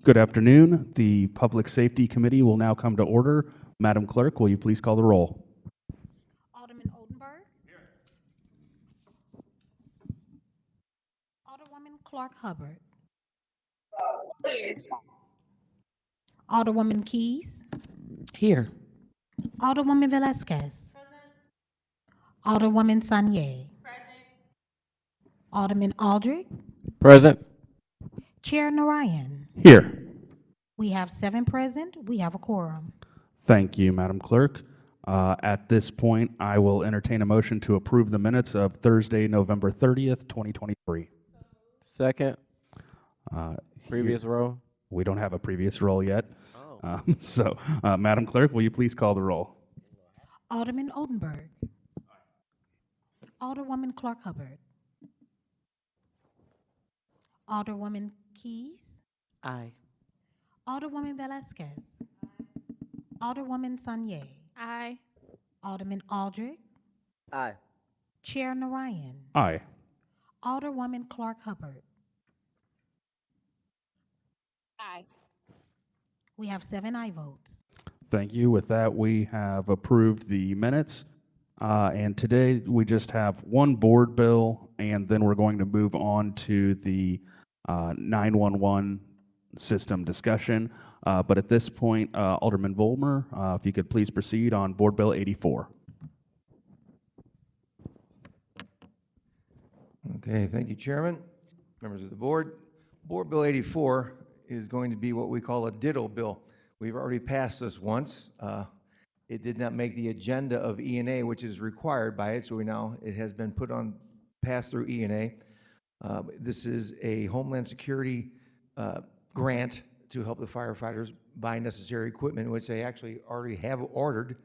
Good afternoon. The Public Safety Committee will now come to order. Madam Clerk, will you please call the roll? Alderman Oldenburg. Here. Alderwoman Clark Hubbard. Alderwoman Keys. Here. Alderwoman Velasquez. Alderwoman Sanye. Alderman Aldrich. Present. Chair Narayan. Here. We have 7 present. We have a quorum. Thank you, Madam Clerk. At this point, I will entertain a motion to approve the minutes of Thursday, November 30th, 2023. Second. Uh, Previous row. We don't have a previous roll yet. Oh. Madam Clerk, will you please call the roll? Alderman Oldenburg. Alderwoman Clark Hubbard. Alderwoman Keys. Aye. Alderwoman Velasquez. Alderwoman Sanye. Aye. Alderman Aldrich. Aye. Chair Narayan. Aye. Alderwoman Clark Hubbard. Aye. We have 7 aye votes. Thank you. With that, we have approved the minutes. And today, we just have one board bill, and then we're going to move on to the 911 system discussion. But at this point, Alderman Volmer, if you could please proceed on Board Bill 84. Okay, thank you, Chairman, members of the board. Board Bill 84 is going to be what we call a ditto bill. We've already passed this once. It did not make the agenda of E&A, which is required by it, so it has been passed through E&A. This is a Homeland Security grant to help the firefighters buy necessary equipment, which they actually already have ordered.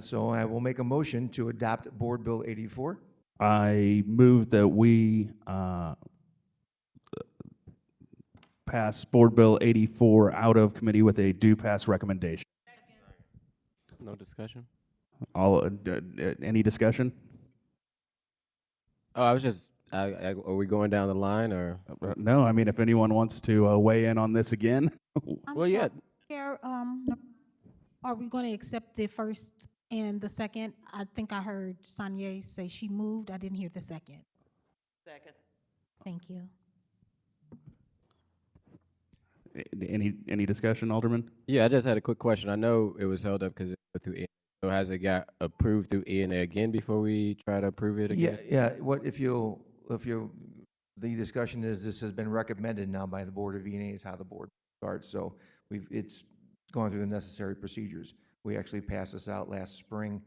So I will make a motion to adopt Board Bill 84. I move that we pass Board Bill 84 out of committee with a do pass recommendation. No discussion? Any discussion? Oh, I was just, are we going down the line or? No, I mean, if anyone wants to weigh in on this again. Well, yeah. Chair, are we going to accept the first and the second? I think I heard Sanye say she moved. I didn't hear the second. Second. Thank you. Any discussion, Alderman? Yeah, I just had a quick question. I know it was held up because it went through E&A. So has it got approved through E&A again before we try to approve it again? Yeah. The discussion is this has been recommended now by the Board of E&A is how the board starts. So it's gone through the necessary procedures. We actually passed this out last spring,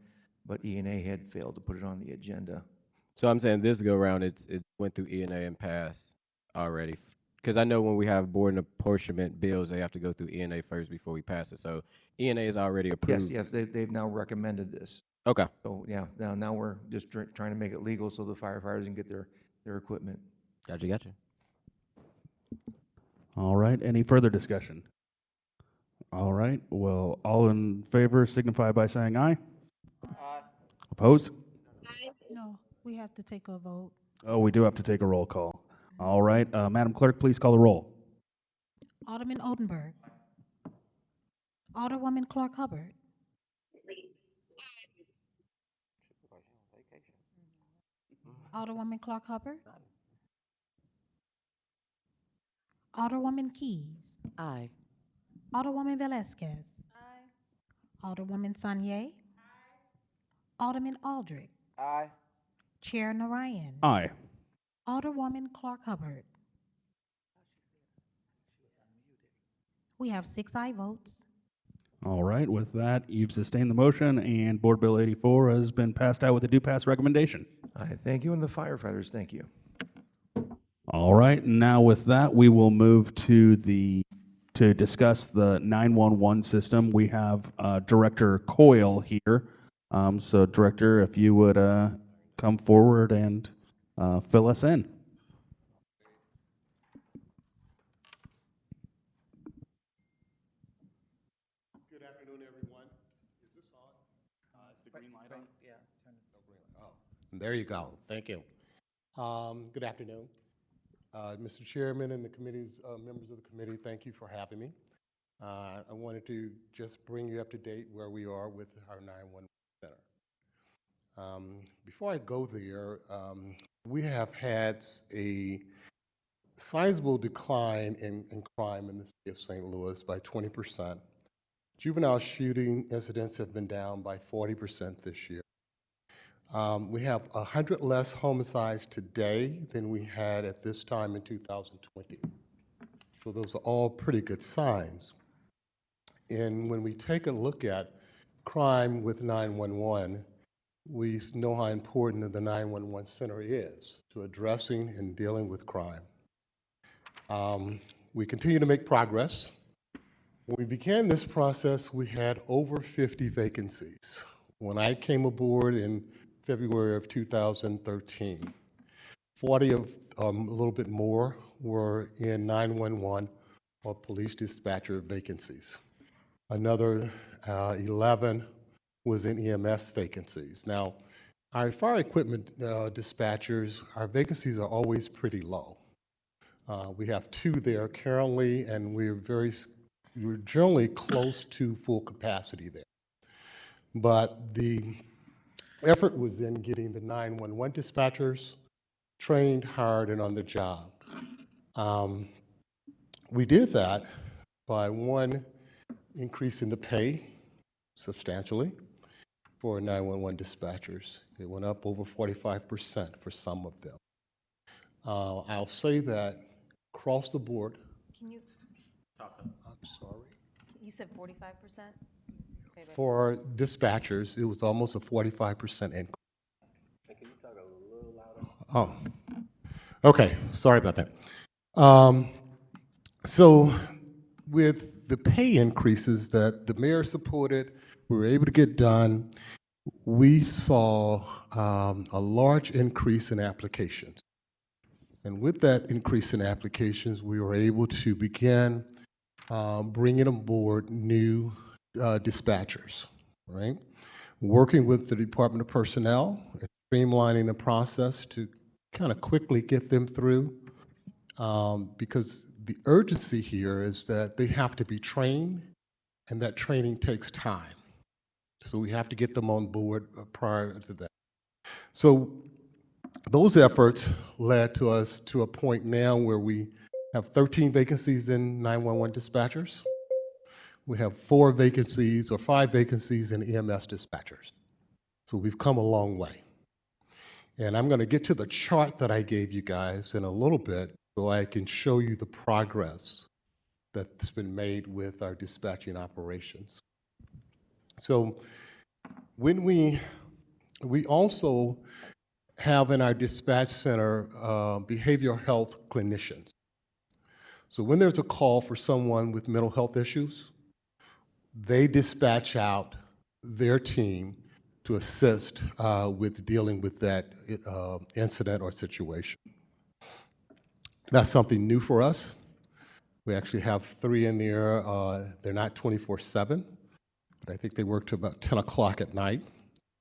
but E&A had failed to put it on the agenda. So I'm saying this go around, it went through E&A and passed already. Because I know when we have board and apportionment bills, they have to go through E&A first before we pass it. So E&A is already approved. Yes, they've now recommended this. Okay. So yeah, now we're just trying to make it legal so the firefighters can get their equipment. Gotcha. All right, any further discussion? All right, well, all in favor signify by saying aye. Aye. Opposed? No, we have to take a vote. Oh, we do have to take a roll call. All right, Madam Clerk, please call the roll. Alderman Oldenburg. Alderwoman Clark Hubbard. Alderwoman Clark Hubbard. Alderwoman Keys. Aye. Alderwoman Velasquez. Alderwoman Sanye. Alderman Aldrich. Aye. Chair Narayan. Aye. Alderwoman Clark Hubbard. We have 6 aye votes. All right, with that, you've sustained the motion, and Board Bill 84 has been passed out with a do pass recommendation. I thank you, and the firefighters, thank you. All right, now with that, we will move to discuss the 911 system. We have Director Coyle here. So, Director, if you would come forward and fill us in. Good afternoon, everyone. Is this on? Is the green light on? Yeah, turn it. Oh, there you go. Thank you. Good afternoon. Mr. Chairman and the committee's members of the committee, thank you for having me. I wanted to just bring you up to date where we are with our 911 center. Before I go there, we have had a sizable decline in crime in the city of St. Louis by 20%. Juvenile shooting incidents have been down by 40% this year. We have 100 less homicides today than we had at this time in 2020. So those are all pretty good signs. And when we take a look at crime with 911, we know how important the 911 center is to addressing and dealing with crime. We continue to make progress. When we began this process, we had over 50 vacancies. When I came aboard in February of 2013, 40 of a little bit more were in 911 or police dispatcher vacancies. Another 11 was in EMS vacancies. Now, our fire equipment dispatchers, our vacancies are always pretty low. We have 2 there currently, and we're generally close to full capacity there. But the effort was in getting the 911 dispatchers trained, hired, and on the job. We did that by, one, increasing the pay substantially for 911 dispatchers. It went up over 45% for some of them. I'll say that across the board. Can you, I'm sorry. you said 45%? For dispatchers, it was almost a 45% increase. Can you talk a little louder? Oh, okay. Sorry about that. So with the pay increases that the mayor supported, we were able to get done, we saw a large increase in applications. And with that increase in applications, we were able to begin bringing on board new dispatchers, right? Working with the Department of Personnel, streamlining the process to kind of quickly get them through, because the urgency here is that they have to be trained, and that training takes time. So we have to get them on board prior to that. So those efforts led to us to a point now where we have 13 vacancies in 911 dispatchers. We have 4 vacancies or 5 vacancies in EMS dispatchers. So we've come a long way. And I'm going to get to the chart that I gave you guys in a little bit so I can show you the progress that's been made with our dispatching operations. So when we also have in our dispatch center behavioral health clinicians. So when there's a call for someone with mental health issues, they dispatch out their team to assist with dealing with that incident or situation. That's something new for us. We actually have 3 in there. They're not 24/7, but I think they work to about 10 o'clock at night.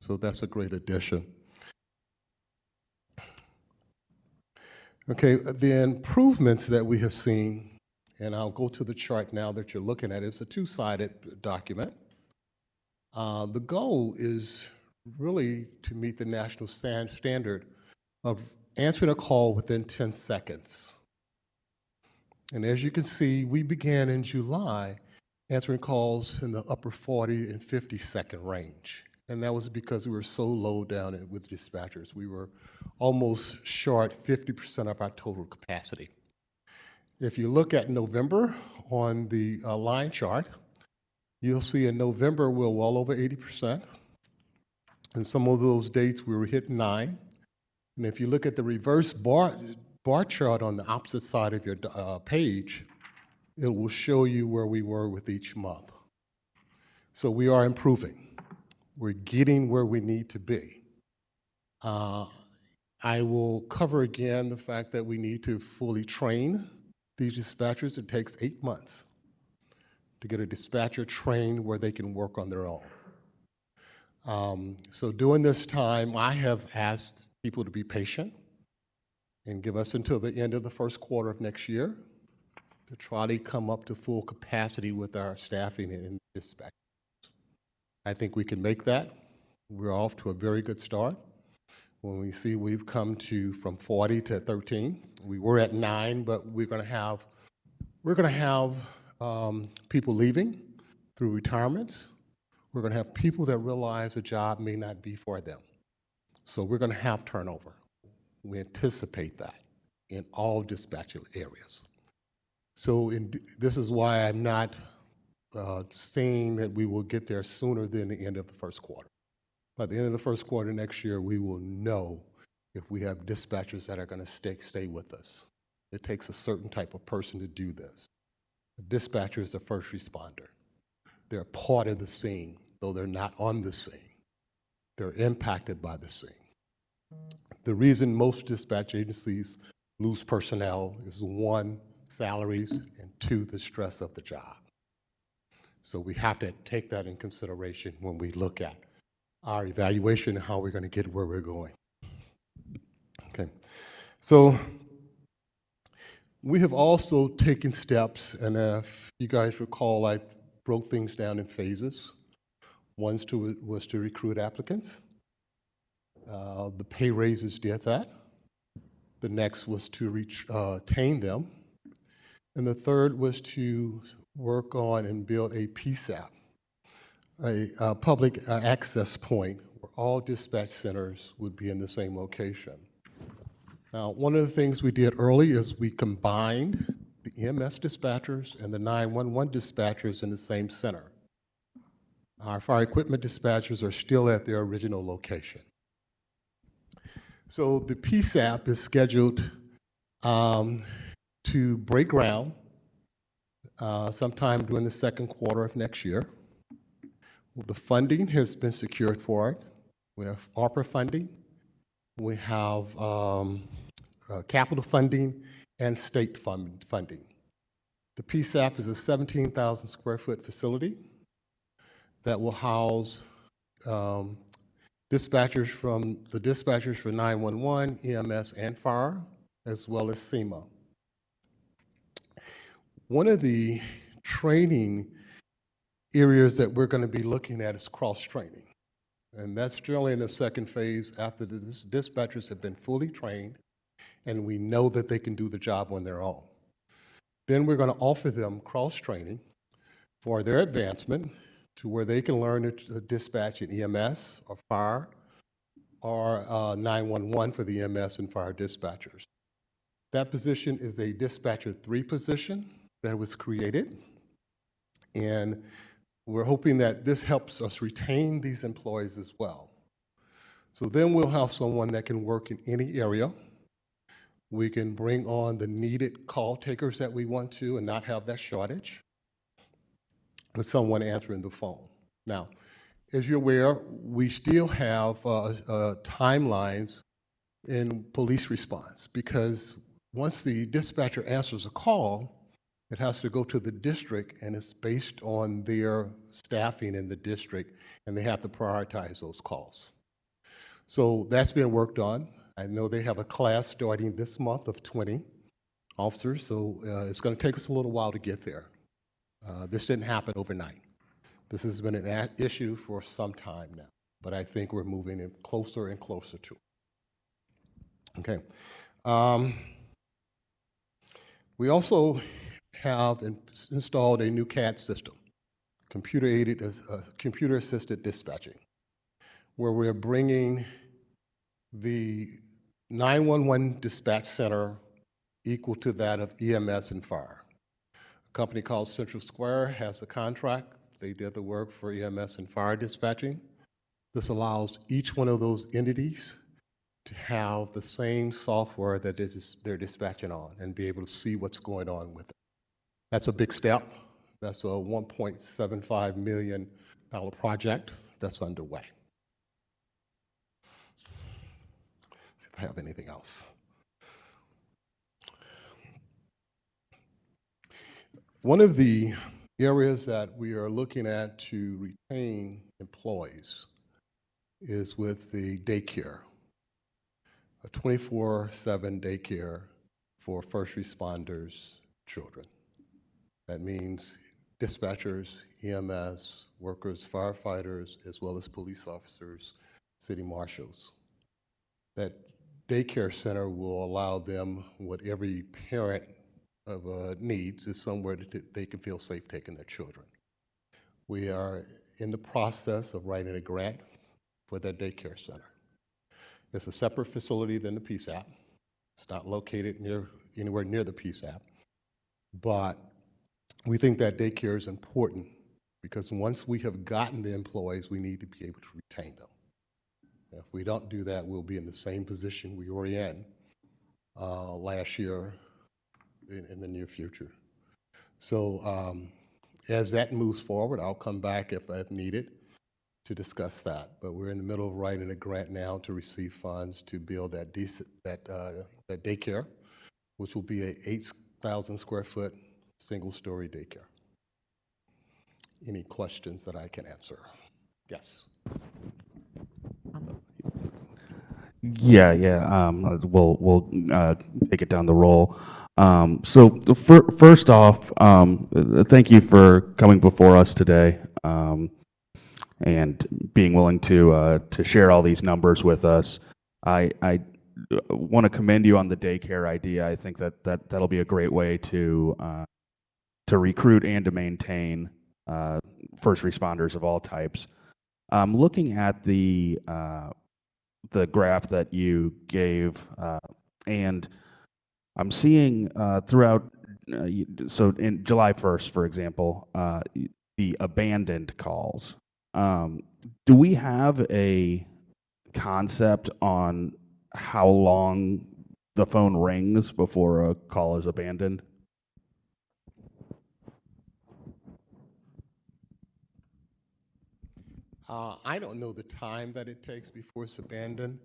So that's a great addition. Okay, the improvements that we have seen, and I'll go to the chart now that you're looking at. It's a 2-sided document. The goal is really to meet the national standard of answering a call within 10 seconds. And as you can see, we began in July answering calls in the upper 40 and 50-second range. And that was because we were so low down with dispatchers. We were almost short 50% of our total capacity. If you look at November on the line chart, you'll see in November we're well over 80%. And some of those dates we were hitting 9. And if you look at the reverse bar chart on the opposite side of your page, it will show you where we were with each month. So we are improving. We're getting where we need to be. I will cover again the fact that we need to fully train these dispatchers. It takes 8 months to get a dispatcher trained where they can work on their own. So during this time, I have asked people to be patient. and give us until the end of the first quarter of next year to try to come up to full capacity with our staffing and dispatch. I think we can make that. We're off to a very good start. When we see we've come to from 40 to 13, we were at 9, but we're going to have people leaving through retirements. We're going to have people that realize the job may not be for them. So we're going to have turnover. We anticipate that in all dispatch areas. So this is why I'm not saying that we will get there sooner than the end of the first quarter. By the end of the first quarter next year, we will know if we have dispatchers that are going to stay with us. It takes a certain type of person to do this. A dispatcher is a first responder. They're part of the scene, though they're not on the scene. They're impacted by the scene. The reason most dispatch agencies lose personnel is 1, salaries, and 2, the stress of the job. So we have to take that in consideration when we look at our evaluation and how we're going to get where we're going. Okay, so we have also taken steps, and if you guys recall, I broke things down in phases. One was to recruit applicants. The pay raises did that. The next was to retain them. And the third was to work on and build a PSAP, a public access point where all dispatch centers would be in the same location. Now, one of the things we did early is we combined the EMS dispatchers and the 911 dispatchers in the same center. Our fire equipment dispatchers are still at their original location. So the PSAP is scheduled to break ground sometime during the second quarter of next year. The funding has been secured for it. We have ARPA funding. We have capital funding and state funding. The PSAP is a 17,000 square foot facility that will house dispatchers for 911, EMS, and fire, as well as SEMA. One of the training areas that we're going to be looking at is cross-training. And that's generally in the second phase after the dispatchers have been fully trained and we know that they can do the job on their own. Then we're going to offer them cross-training for their advancement to where they can learn to dispatch in EMS or fire or 911 for the EMS and fire dispatchers. That position is a dispatcher 3 position that was created. And we're hoping that this helps us retain these employees as well. So then we'll have someone that can work in any area. We can bring on the needed call takers that we want to and not have that shortage with someone answering the phone. Now, as you're aware, we still have timelines in police response because once the dispatcher answers a call, it has to go to the district, and it's based on their staffing in the district, and they have to prioritize those calls. So that's been worked on. I know they have a class starting this month of 20 officers, so it's going to take us a little while to get there. This didn't happen overnight. This has been an issue for some time now, but I think we're moving in closer and closer to it. Okay. We also have installed a new CAD system, computer-assisted dispatching, where we're bringing the 911 dispatch center equal to that of EMS and fire. A company called Central Square has a contract. They did the work for EMS and fire dispatching. This allows each one of those entities to have the same software that they're dispatching on and be able to see what's going on with it. That's a big step. That's a $1.75 million project that's underway. See if I have anything else. One of the areas that we are looking at to retain employees is with the daycare. a 24/7 daycare for first responders' children. That means dispatchers, EMS, workers, firefighters, as well as police officers, city marshals. That daycare center will allow them what every parent of needs is somewhere that they can feel safe taking their children. We are in the process of writing a grant for that daycare center. It's a separate facility than the PSAP. It's not located anywhere near the PSAP, but we think that daycare is important because once we have gotten the employees, we need to be able to retain them. If we don't do that, we'll be in the same position we were in last year in the near future. So as that moves forward, I'll come back if needed to discuss that. But we're in the middle of writing a grant now to receive funds to build that daycare, which will be a 8,000 square foot single-story daycare. Any questions that I can answer? Yes. Yeah. We'll take it down the roll. First off, thank you for coming before us today and being willing to share all these numbers with us. I want to commend you on the daycare idea. I think that'll be a great way to recruit and to maintain first responders of all types. Looking at the graph that you gave, and I'm seeing throughout, so in July 1st, for example, the abandoned calls. Do we have a concept on how long the phone rings before a call is abandoned? I don't know the time that it takes before it's abandoned,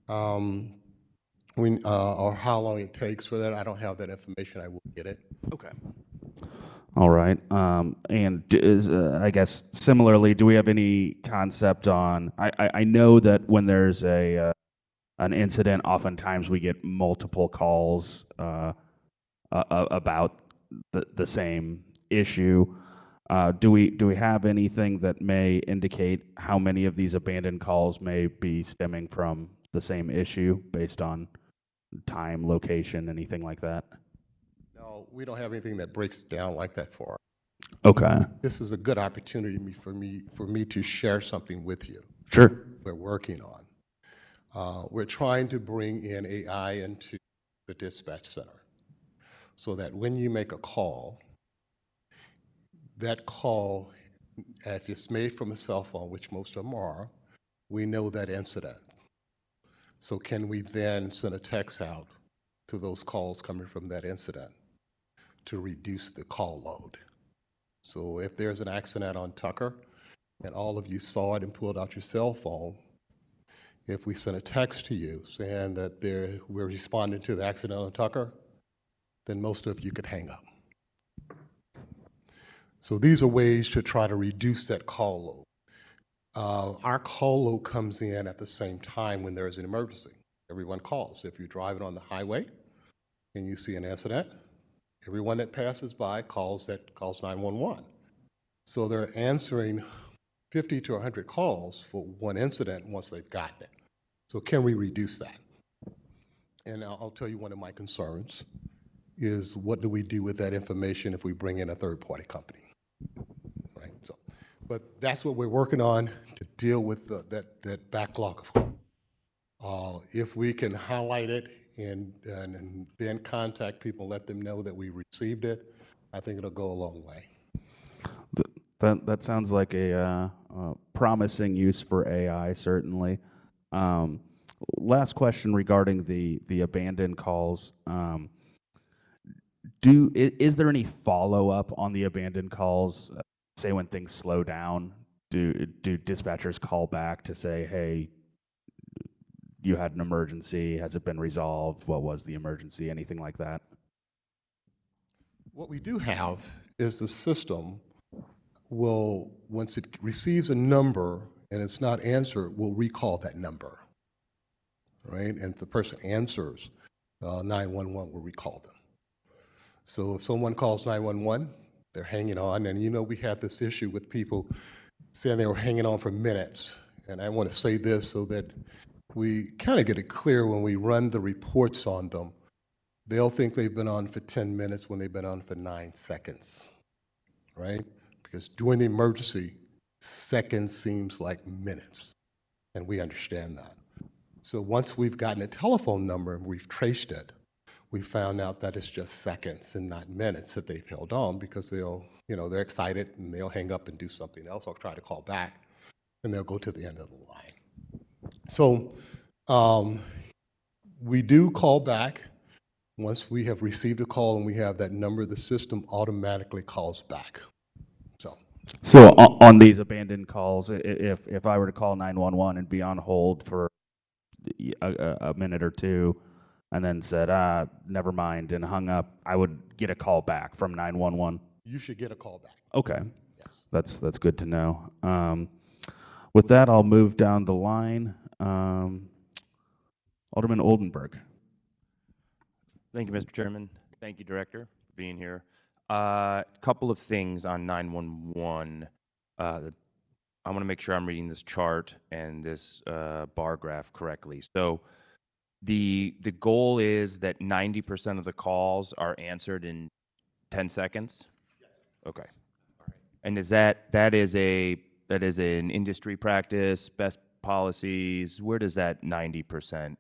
or how long it takes for that. I don't have that information. I will get it. Okay. All right. I guess similarly, do we have any concept on? I know that when there's an incident, oftentimes we get multiple calls about the same issue. Do we have anything that may indicate how many of these abandoned calls may be stemming from the same issue based on time, location, anything like that? No, we don't have anything that breaks it down like that for us. Okay. This is a good opportunity for me to share something with you. Sure. We're working on. We're trying to bring in AI into the dispatch center so that when you make a call, that call, if it's made from a cell phone, which most of them are, we know that incident. So can we then send a text out to those calls coming from that incident to reduce the call load? So if there's an accident on Tucker and all of you saw it and pulled out your cell phone, if we send a text to you saying that we're responding to the accident on Tucker, then most of you could hang up. So these are ways to try to reduce that call load. Our call load comes in at the same time when there's an emergency. Everyone calls. If you're driving on the highway and you see an incident, everyone that passes by calls 911. So they're answering 50 to 100 calls for one incident once they've gotten it. So can we reduce that? And I'll tell you one of my concerns is what do we do with that information if we bring in a third-party company? Right. So, but that's what we're working on to deal with that backlog of calls. If we can highlight it and then contact people, let them know that we received it, I think it'll go a long way. That sounds like a promising use for AI, certainly. Last question regarding the abandoned calls. Is there any follow-up on the abandoned calls? Say when things slow down, do dispatchers call back to say, hey, you had an emergency, has it been resolved? What was the emergency? Anything like that? What we do have is the system will, once it receives a number and it's not answered, will recall that number. right? And if the person answers 911, we'll recall them. So if someone calls 911, they're hanging on, and you know we have this issue with people saying they were hanging on for minutes. And I want to say this so that we kind of get it clear when we run the reports on them. They'll think they've been on for 10 minutes when they've been on for 9 seconds, right? Because during the emergency, seconds seems like minutes, and we understand that. So once we've gotten a telephone number and we've traced it, we found out that it's just seconds and not minutes that they've held on, because they'll, you know, they're excited and they'll hang up and do something else or try to call back, and they'll go to the end of the line. So we do call back. Once we have received a call and we have that number, the system automatically calls back. So on these abandoned calls, if I were to call 911 and be on hold for a minute or two, and then said, never mind, and hung up, I would get a call back from 911. You should get a call back. Okay, Yes. that's good to know. With that, I'll move down the line. Alderman Oldenburg. Thank you, Mr. Chairman. Thank you, Director, for being here. Couple of things on 911. I want to make sure I'm reading this chart and this bar graph correctly. So the goal is that 90% of the calls are answered in 10 seconds? Yes. Okay. All right. And is that is an industry practice, best policies? Where does that 90%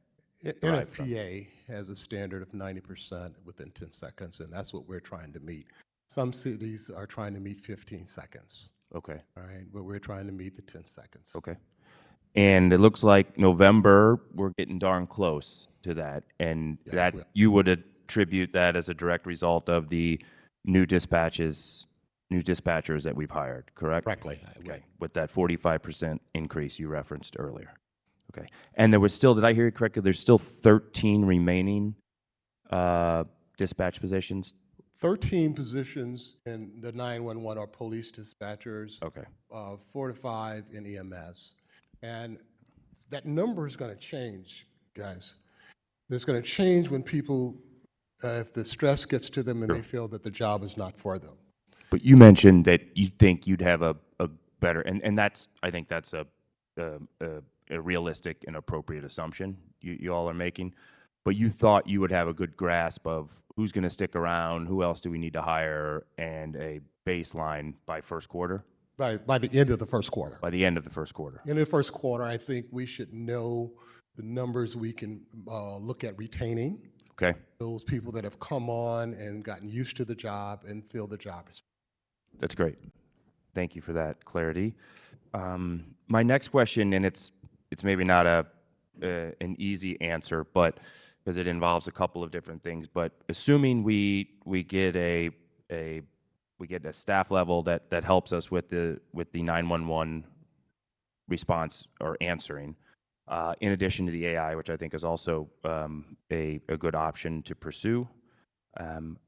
derive from? NFPA has a standard of 90% within 10 seconds, and that's what we're trying to meet. Some cities are trying to meet 15 seconds, Okay. all right? But we're trying to meet the 10 seconds. Okay. And it looks like November, we're getting darn close to that. And Yes, that we are. you would attribute that as a direct result of the new dispatchers that we've hired, correct? Correctly. Okay. With that 45% increase you referenced earlier. Okay. And there was still, did I hear you correctly? There's still 13 remaining dispatch positions? 13 positions in the 911 are police dispatchers, Okay. 4 to 5 in EMS. And that number is going to change, guys. It's going to change when people, if the stress gets to them and they feel that the job is not for them. But you mentioned that you think you'd have a better, and that's, I think that's a realistic and appropriate assumption you all are making. But you thought you would have a good grasp of who's going to stick around, who else do we need to hire, and a baseline by first quarter? By the end of the first quarter. By the end of the first quarter. In the first quarter, I think we should know the numbers we can look at retaining, Okay. those people that have come on and gotten used to the job and feel the job is. That's great. Thank you for that clarity. My next question, and it's maybe not an easy answer, but because it involves a couple of different things. But assuming we get a staff level that helps us with the 911 response or answering, in addition to the AI, which I think is also a good option to pursue.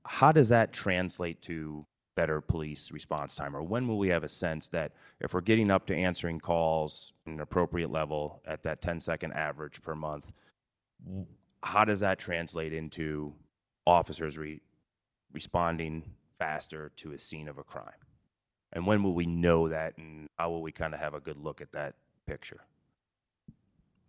How does that translate to better police response time? Or when will we have a sense that if we're getting up to answering calls at an appropriate level at that 10-second average per month, how does that translate into officers responding faster to a scene of a crime? And when will we know that, and how will we kind of have a good look at that picture?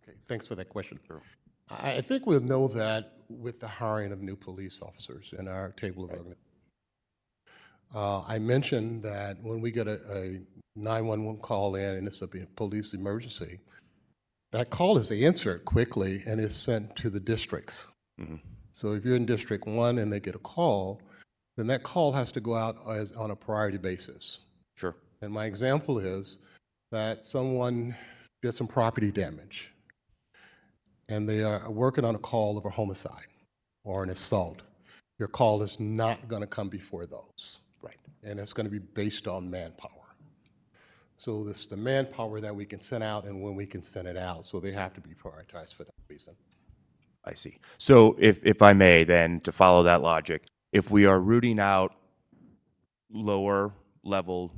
Okay, thanks for that question. Sure. I think we'll know that with the hiring of new police officers in our table of organization. I mentioned that when we get a 911 call in and it's a police emergency, that call is answered quickly and is sent to the districts. Mm-hmm. So if you're in District 1 and they get a call, then that call has to go out on a priority basis. Sure. And my example is that someone did some property damage and they are working on a call of a homicide or an assault. Your call is not going to come before those. Right. And it's going to be based on manpower. So this is the manpower that we can send out and when we can send it out. So they have to be prioritized for that reason. I see. So if I may then, to follow that logic, if we are rooting out lower level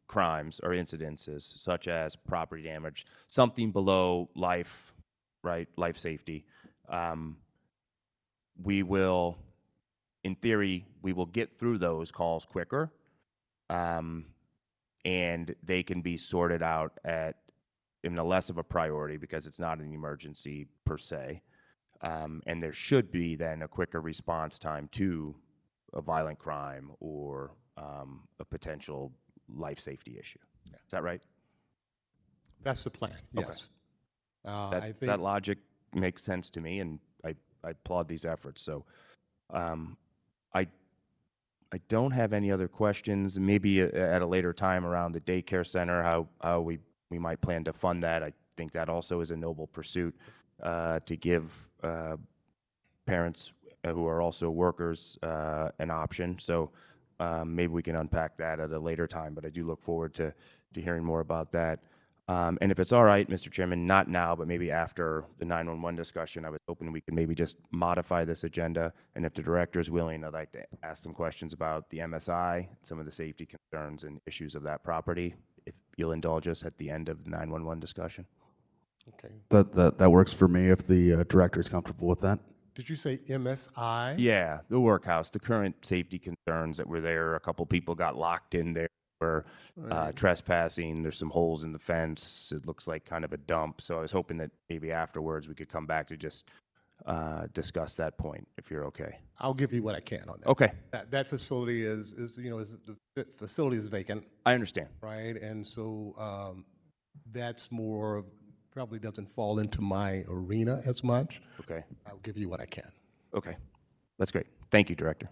crimes or incidences such as property damage, something below life right? Life safety. We will, in theory, we will get through those calls quicker, and they can be sorted out in a less of a priority because it's not an emergency per se. And there should be then a quicker response time to a violent crime or a potential life safety issue. Is that right? That's the plan, Okay. yes. That, I think, that logic makes sense to me, and I applaud these efforts. So I don't have any other questions. Maybe at a later time around the daycare center, how we might plan to fund that. I think that also is a noble pursuit to give parents who are also workers an option. So maybe we can unpack that at a later time, but I do look forward to hearing more about that. And if it's all right, Mr. Chairman, not now, but maybe after the 911 discussion, I was hoping we could maybe just modify this agenda. And if the director is willing, I'd like to ask some questions about the MSI, some of the safety concerns and issues of that property, if you'll indulge us at the end of the 911 discussion. okay. That works for me if the director is comfortable with that. Did you say MSI? Yeah, the workhouse, the current safety concerns that were there. A couple people got locked in there for trespassing. There's some holes in the fence. It looks like kind of a dump. So I was hoping that maybe afterwards we could come back to just discuss that point, if you're okay. I'll give you what I can on that. Okay, That facility is the facility is vacant, I understand. right? And so that's more, probably doesn't fall into my arena as much. Okay, I'll give you what I can. okay. That's great. Thank you, Director.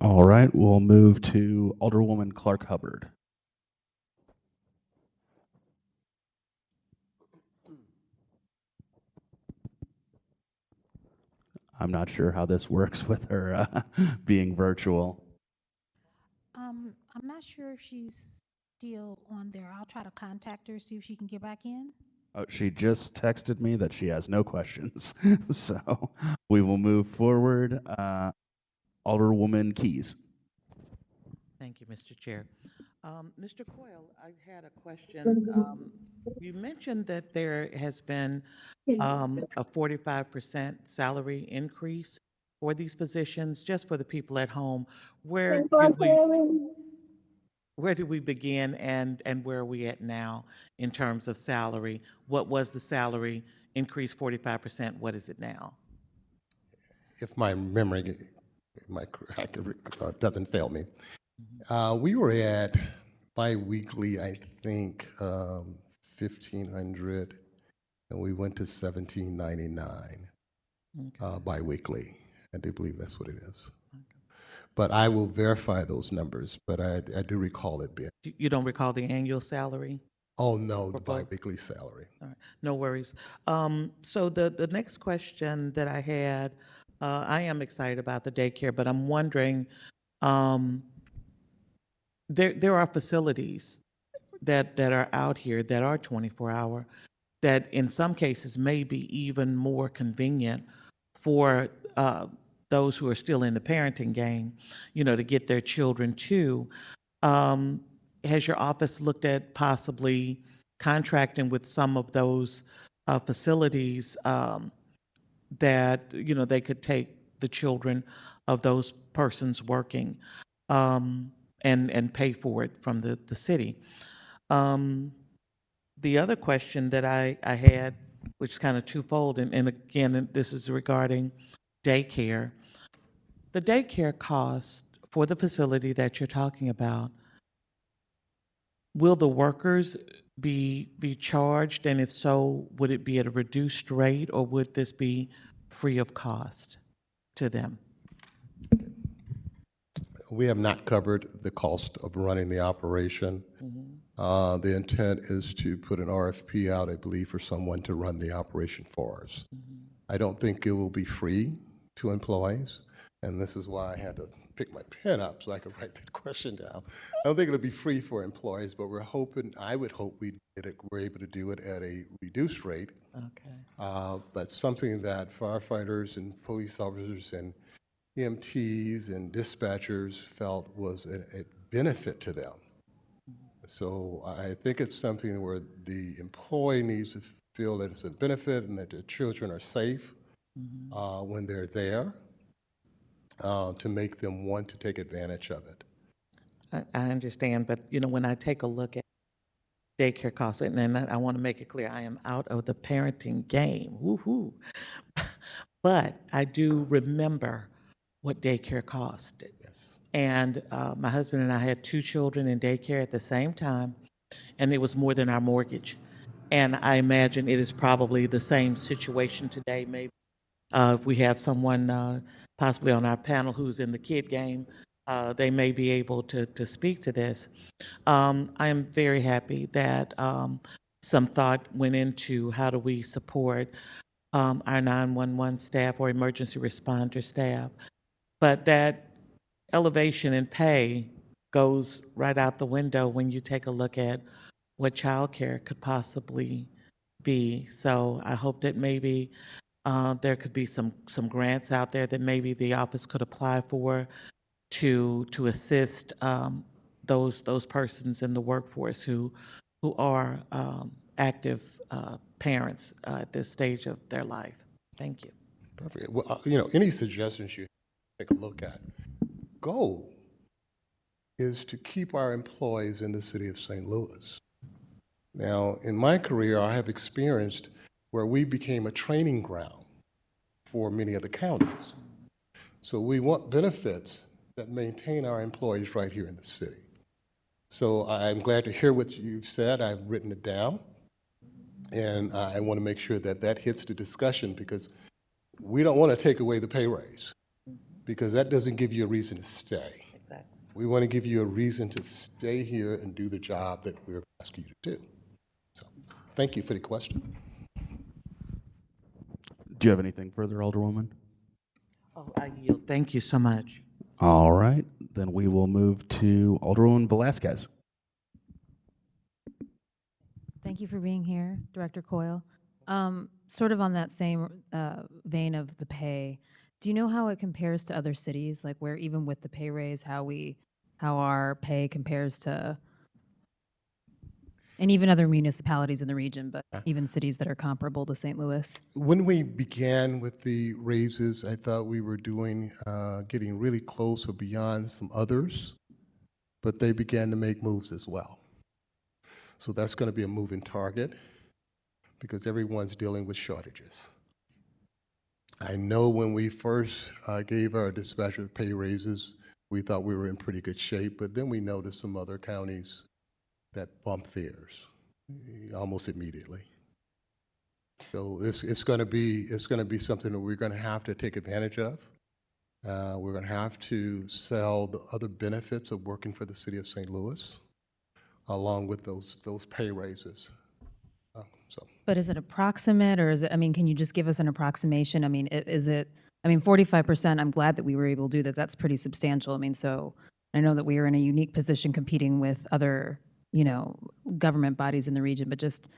All right, we'll move to Alderwoman Clark Hubbard. I'm not sure how this works with her being virtual. I'm not sure if she's still on there. I'll try to contact her, see if she can get back in. Oh, she just texted me that she has no questions. So we will move forward. Alderwoman Keys. Thank you, Mr. Chair. Mr. Coyle, I had a question. You mentioned that there has been a 45% salary increase for these positions, just for the people at home. Where did we begin and where are we at now in terms of salary? What was the salary increase, 45%? What is it now? If my memory doesn't fail me. We were at biweekly, I think, 1,500, and we went to 1,799 biweekly. I do believe that's what it is. But I will verify those numbers, but I do recall it being. You don't recall the annual salary? Oh, no, the For both? biweekly salary. All right, no worries. So the next question that I had, I am excited about the daycare, but I'm wondering, there are facilities that are out here that are 24-hour, that in some cases may be even more convenient for those who are still in the parenting game, to get their children to. Has your office looked at possibly contracting with some of those facilities that they could take the children of those persons working and pay for it from the city? The other question that I had, which is kind of twofold, and again, this is regarding daycare. The daycare cost for the facility that you're talking about, will the workers be charged? And if so, would it be at a reduced rate, or would this be free of cost to them? We have not covered the cost of running the operation. The intent is to put an RFP out, I believe, for someone to run the operation for us. I don't think it will be free to employees, and this is why I had to pick my pen up so I could write that question down. I don't think it'll be free for employees, but I would hope we're able to do it at a reduced rate. Okay. But something that firefighters and police officers and EMTs and dispatchers felt was a benefit to them. So I think it's something where the employee needs to feel that it's a benefit and that the children are safe when they're there, to make them want to take advantage of it. I understand, but you know, when I take a look at daycare costs, and then I want to make it clear, I am out of the parenting game, woo-hoo. But I do remember what daycare costed. Yes. And my husband and I had 2 children in daycare at the same time, and it was more than our mortgage. And I imagine it is probably the same situation today, maybe. If we have someone possibly on our panel who's in the kid game, they may be able to speak to this. I am very happy that some thought went into how do we support our 911 staff or emergency responder staff. But that elevation in pay goes right out the window when you take a look at what childcare could possibly be. So I hope that maybe there could be some grants out there that maybe the office could apply for to assist those persons in the workforce who are active parents at this stage of their life. Thank you. Perfect. Well, you know, any suggestions you take a look at. Goal is to keep our employees in the city of St. Louis. Now, in my career, I have experienced where we became a training ground for many of the counties. So we want benefits that maintain our employees right here in the city. So I'm glad to hear what you've said. I've written it down. And I want to make sure that that hits the discussion, because we don't want to take away the pay raise, because that doesn't give you a reason to stay. Exactly. We want to give you a reason to stay here and do the job that we're asking you to do. So thank you for the question. Do you have anything further, Alderwoman? Oh, I yield. Thank you so much. All right, then we will move to Alderwoman Velasquez. Thank you for being here, Director Coyle. Sort of on that same vein of the pay, do you know how it compares to other cities? Like where even with the pay raise, how our pay compares to, and even other municipalities in the region, but even cities that are comparable to St. Louis? When we began with the raises, I thought we were doing, getting really close or beyond some others, but they began to make moves as well. So that's going to be a moving target, because everyone's dealing with shortages. I know when we first gave our dispatcher pay raises, we thought we were in pretty good shape, but then we noticed some other counties that bumped theirs almost immediately. So it's going to be something that we're going to have to take advantage of. We're going to have to sell the other benefits of working for the city of St. Louis, along with those pay raises. But is it approximate, or is it, I mean, can you just give us an approximation? I mean, is it, I mean, 45%, I'm glad that we were able to do that. That's pretty substantial. I mean, so I know that we are in a unique position competing with other, you know, government bodies in the region, but just,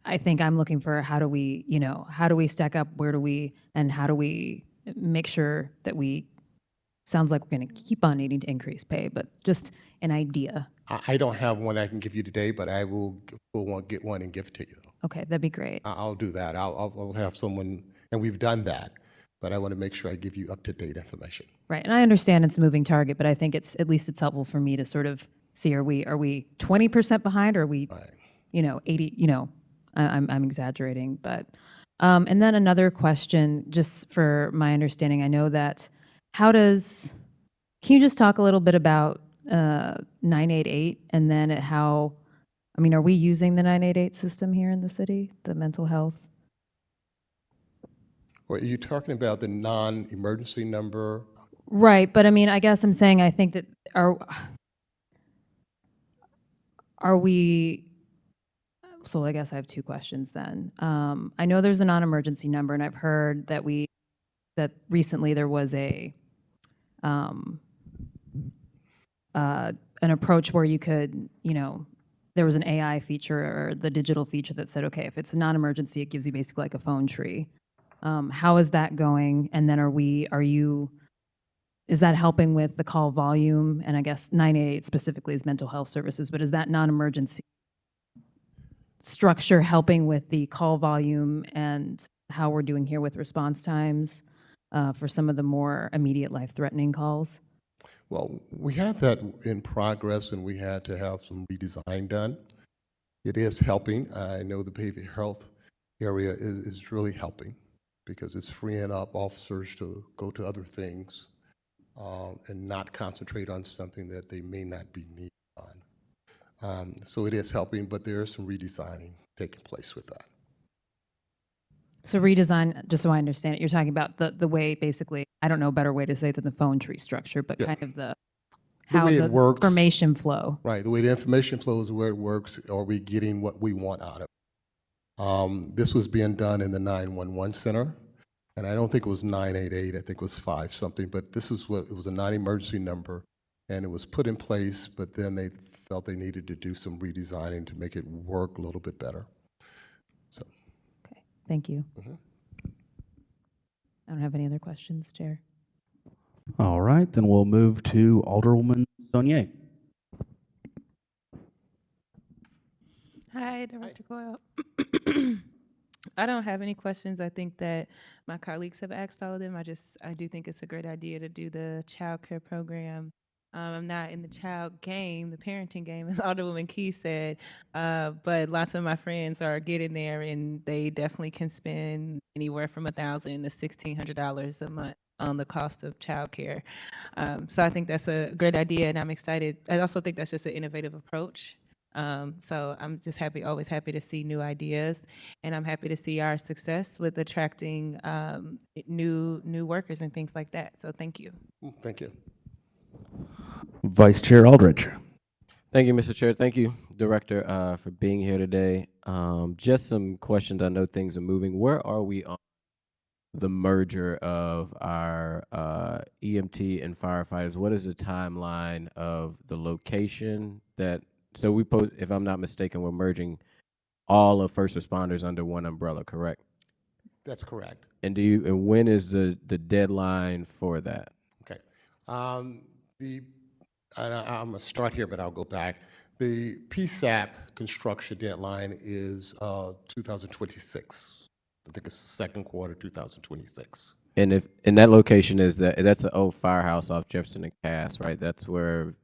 I think I'm looking for how do we, you know, how do we stack up? Where do we, and how do we make sure that we, sounds like we're going to keep on needing to increase pay, but just an idea. I don't have one I can give you today, but I will get one and give it to you. Okay, that'd be great. I'll do that. I'll have someone, and we've done that, but I want to make sure I give you up-to-date information. Right, and I understand it's a moving target, but I think it's, at least it's helpful for me to sort of see, are we 20% behind, or are we, Right. you know, 80, you know, I'm exaggerating, but, and then another question, just for my understanding, I know that, can you just talk a little bit about 988, and then how, I mean, are we using the 988 system here in the city, the mental health? Or are you talking about the non-emergency number? Right, but I mean, I guess I'm saying, I think that, are we, so I guess I have two questions then. I know there's a non-emergency number, and I've heard that that recently there was an approach where you could, you know, there was an AI feature or the digital feature that said, okay, if it's a non-emergency, it gives you basically like a phone tree. How is that going? And then is that helping with the call volume? And I guess 988 specifically is mental health services, but is that non-emergency structure helping with the call volume and how we're doing here with response times for some of the more immediate life-threatening calls? Well, we had that in progress, and we had to have some redesign done. It is helping. I know the behavioral health area is really helping because it's freeing up officers to go to other things and not concentrate on something that they may not be needed on. So it is helping, but there is some redesigning taking place with that. So redesign, just so I understand it, you're talking about the way, basically, I don't know a better way to say it than the phone tree structure, but Yeah. kind of The how way it the works. information flow. Right, the way the information flows, where it works, are we getting what we want out of it? This was being done in the 911 center, and I don't think it was 988, I think it was 5 something, but this is what, it was a non-emergency number, and it was put in place, but then they felt they needed to do some redesigning to make it work a little bit better. So, Okay, thank you. Mhm. I don't have any other questions, Chair. All right, then we'll move to Alderwoman Saunier. Hi, Director Coyle. I don't have any questions. I think that my colleagues have asked all of them. I do think it's a great idea to do the child care program. I'm not in the child game, the parenting game, as Alderwoman Key said, but lots of my friends are getting there, and they definitely can spend anywhere from $1,000 to $1,600 a month on the cost of childcare. So I think that's a great idea, and I'm excited. I also think that's just an innovative approach. So I'm just always happy to see new ideas, and I'm happy to see our success with attracting new workers and things like that. So thank you. Thank you. Vice Chair Aldrich. Thank you, Mr. Chair. Thank you, Director, for being here today. Just some questions. I know things are moving. Where are we on the merger of our EMT and firefighters? What is the timeline of the location that, so we post, if I'm not mistaken, we're merging all of first responders under one umbrella, correct? That's correct. And when is the deadline for that? Okay. I'm going to start here, but I'll go back. The PSAP construction deadline is 2026. I think it's second quarter 2026. And that location is that's an old firehouse off Jefferson and Cass, right? That's where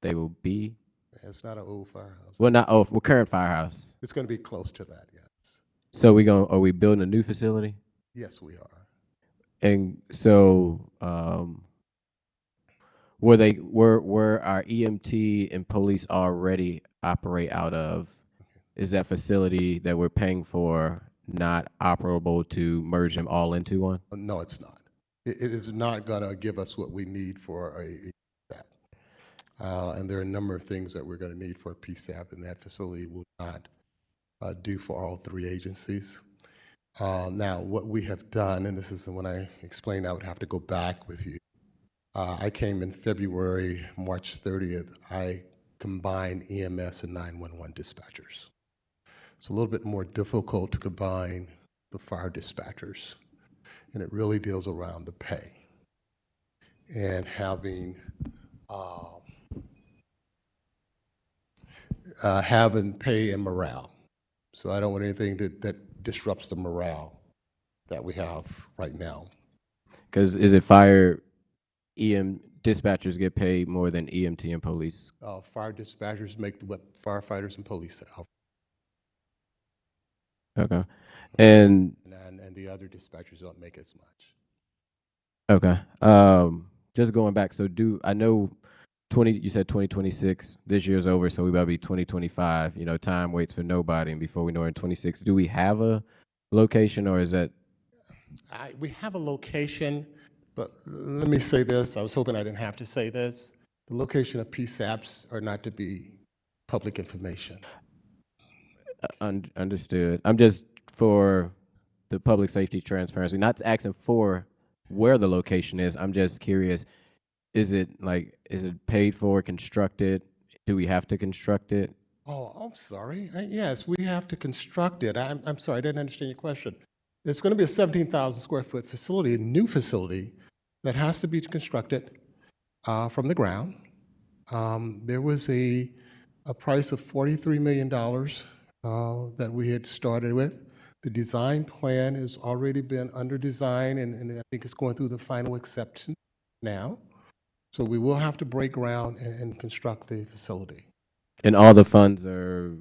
they will be. It's not an old firehouse. Well, not old, current firehouse. It's going to be close to that, yes. So are we building a new facility? Yes, we are. And so, were our EMT and police already operate out of? Is that facility that we're paying for not operable to merge them all into one? No, it's not. It is not going to give us what we need for a PSAP. And there are a number of things that we're going to need for a PSAP, and that facility will not do for all 3 agencies. Now, what we have done, and this is when I explained I would have to go back with you. I came in February, March 30th. I combined EMS and 911 dispatchers. It's a little bit more difficult to combine the fire dispatchers, and it really deals around the pay and having pay and morale. So I don't want anything that disrupts the morale that we have right now. Because is it fire dispatchers get paid more than EMT and police? Fire dispatchers make what firefighters and police have. Okay. And the other dispatchers don't make as much. okay. Just going back, so I know you said 2026, this year's over, so we about to be 2025. You know, time waits for nobody, and before we know it, in 26, do we have a location, or is that? We have a location, but let me say this. I was hoping I didn't have to say this. The location of PSAPs are not to be public information. Understood. I'm just for the public safety transparency, not asking for where the location is. I'm just curious, is it paid for, constructed? Do we have to construct it? Oh, I'm sorry. Yes, we have to construct it. I'm sorry, I didn't understand your question. It's going to be a 17,000 square foot facility, a new facility that has to be constructed from the ground. There was a price of $43 million that we had started with. The design plan has already been under design, and I think it's going through the final acceptance now. So we will have to break ground and construct the facility. And all the funds are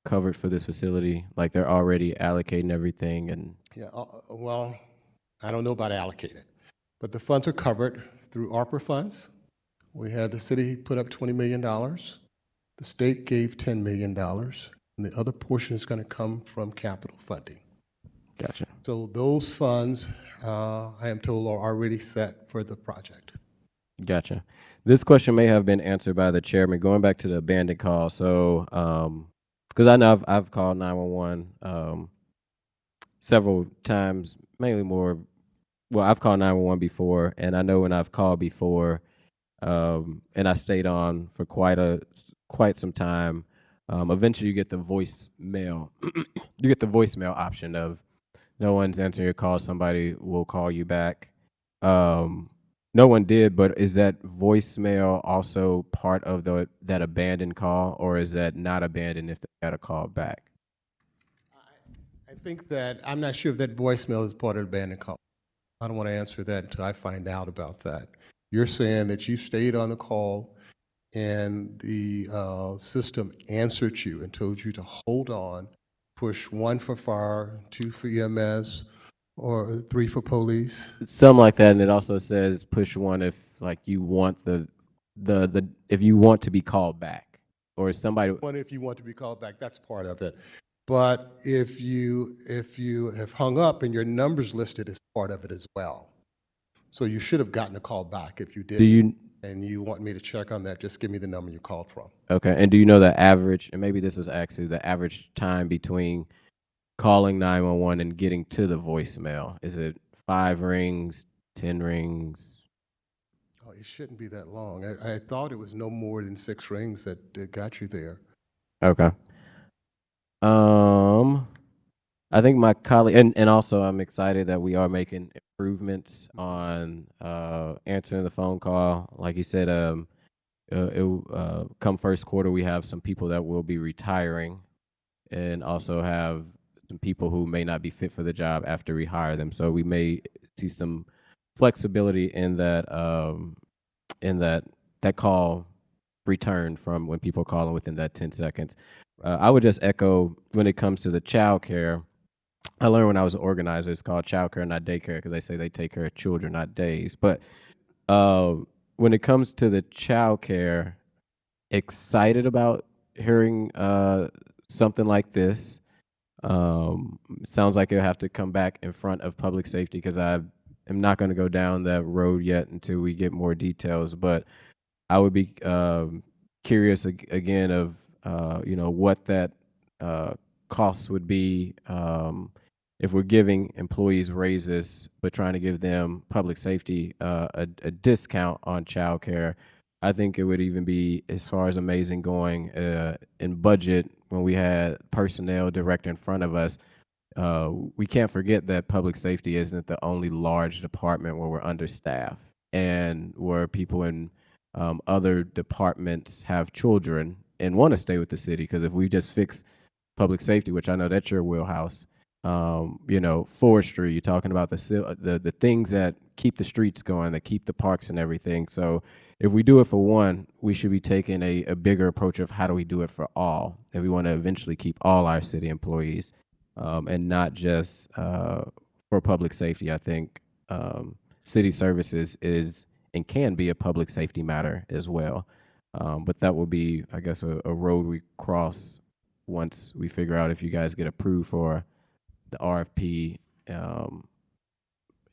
covered for this facility, like they're already allocating everything and Yeah, well, I don't know about allocated, but the funds are covered through ARPA funds. We had the city put up $20 million. The state gave $10 million, and the other portion is going to come from capital funding. gotcha. So those funds, I am told, are already set for the project. Gotcha. This question may have been answered by the chairman. Going back to the abandoned call, so because I know I've called 911 several times, mainly more. Well, I've called 911 before, and I know when I've called before, and I stayed on for quite some time. Eventually, you get the voicemail. You get the voicemail option of no one's answering your call. Somebody will call you back. No one did, but is that voicemail also part of that abandoned call, or is that not abandoned if they got a call back? I think that, I'm not sure if that voicemail is part of the abandoned call. I don't want to answer that until I find out about that. You're saying that you stayed on the call and the system answered you and told you to hold on, push 1 for fire, 2 for EMS, or 3 for police. Something like that, and it also says push 1 if like you want if you want to be called back, or somebody. 1 if you want to be called back, that's part of it. But if you have hung up and your number's listed as part of it as well. So you should have gotten a call back if you did. Do you? And you want me to check on that, just give me the number you called from. Okay, and do you know the average? And maybe this was actually the average time between calling 911 and getting to the voicemail. Is it 5 rings, 10 rings? Oh, it shouldn't be that long. I thought it was no more than 6 rings that got you there. Okay. I think my colleague, and also I'm excited that we are making improvements on answering the phone call. Like you said, come first quarter, we have some people that will be retiring, and also have some people who may not be fit for the job after we hire them. So we may see some flexibility in that that call return from when people call in within that 10 seconds. I would just echo when it comes to the child care. I learned when I was an organizer, it's called child care, not daycare, because they say they take care of children, not days. But when it comes to the child care, excited about hearing something like this. Sounds like it'll have to come back in front of public safety, because I am not going to go down that road yet until we get more details. But I would be curious again of what that costs would be if we're giving employees raises but trying to give them public safety a discount on childcare. I think it would even be as far as amazing going in budget when we had personnel director in front of us. We can't forget that public safety isn't the only large department where we're understaffed and where people in other departments have children and want to stay with the city. Because if we just fix public safety, which I know that's your wheelhouse, forestry, you're talking about the things that keep the streets going, that keep the parks and everything. So if we do it for one, we should be taking a bigger approach of how do we do it for all. And we want to eventually keep all our city employees and not just for public safety. I think city services is and can be a public safety matter as well. But that will be, I guess, a road we cross once we figure out if you guys get approved for the RFP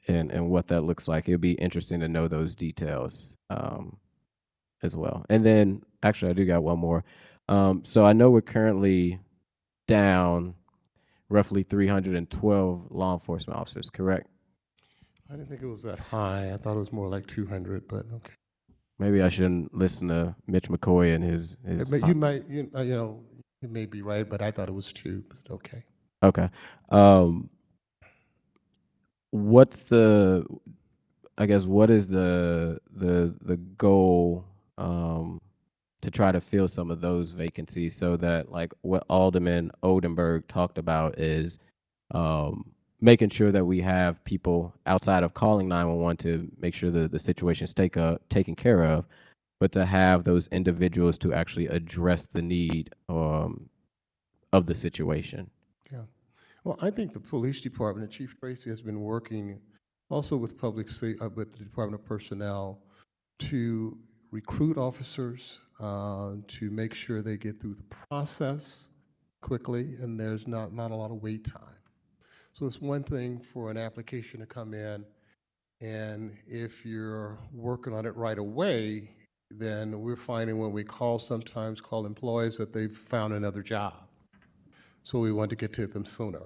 and what that looks like. It'll be interesting to know those details as well. And then, actually, I do got one more. So I know we're currently down roughly 312 law enforcement officers, correct? I didn't think it was that high. I thought it was more like 200, but okay. Maybe I shouldn't listen to Mitch McCoy and his But you may be right, but I thought it was 2, but okay. Okay. What is the goal to to try to fill some of those vacancies, so that, like what Alderman Oldenburg talked about, is making sure that we have people outside of calling 911 to make sure that the situation is taken care of, but to have those individuals to actually address the need of the situation. Yeah. Well, I think the police department, Chief Tracy, has been working also with with the Department of Personnel to recruit officers, to make sure they get through the process quickly, and there's not a lot of wait time. So it's one thing for an application to come in, and if you're working on it right away, then we're finding when we sometimes call employees that they've found another job. So we want to get to them sooner.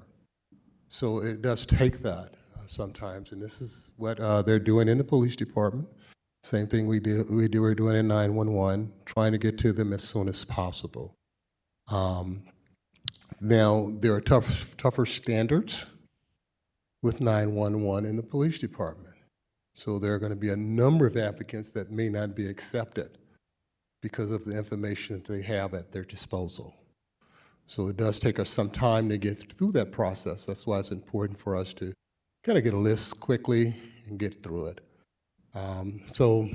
So it does take that sometimes, and this is what they're doing in the police department. Same thing we're doing in 911, trying to get to them as soon as possible. Now, there are tougher standards with 911 in the police department. So there are going to be a number of applicants that may not be accepted because of the information that they have at their disposal. So it does take us some time to get through that process. That's why it's important for us to kind of get a list quickly and get through it. So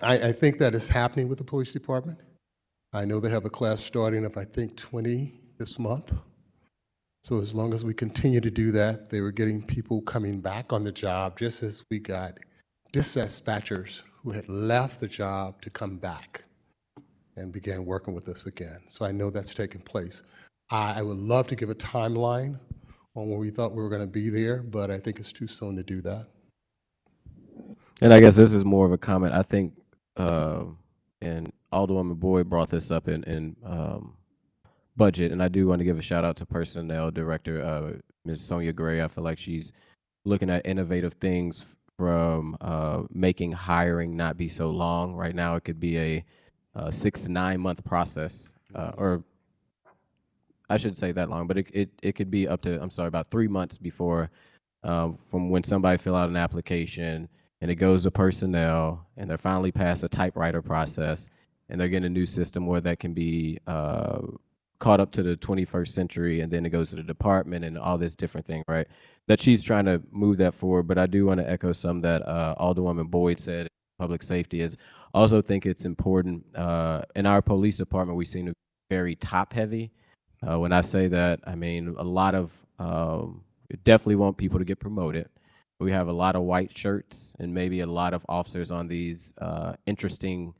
I think that is happening with the police department. I know they have a class starting of, I think, 20 this month. So as long as we continue to do that, they were getting people coming back on the job, just as we got dispatchers who had left the job to come back and began working with us again. So I know that's taking place. I would love to give a timeline on when we thought we were going to be there, but I think it's too soon to do that. And I guess this is more of a comment. I think, and Alderwoman Boyd brought this up in budget, and I do want to give a shout out to Personnel Director, Ms. Sonia Gray. I feel like she's looking at innovative things from making hiring not be so long. Right now, it could be a 6 to 9 month process, or I shouldn't say that long, but it could be up to, about 3 months before from when somebody fill out an application and it goes to personnel and they're finally past a typewriter process and they're getting a new system where that can be caught up to the 21st century, and then it goes to the department and all this different thing, right? That she's trying to move that forward, but I do want to echo some that Alderwoman Boyd said. Public safety is also think it's important. In our police department, we seem to be very top heavy. When I say that, I mean a lot of definitely want people to get promoted. We have a lot of white shirts and maybe a lot of officers on these interesting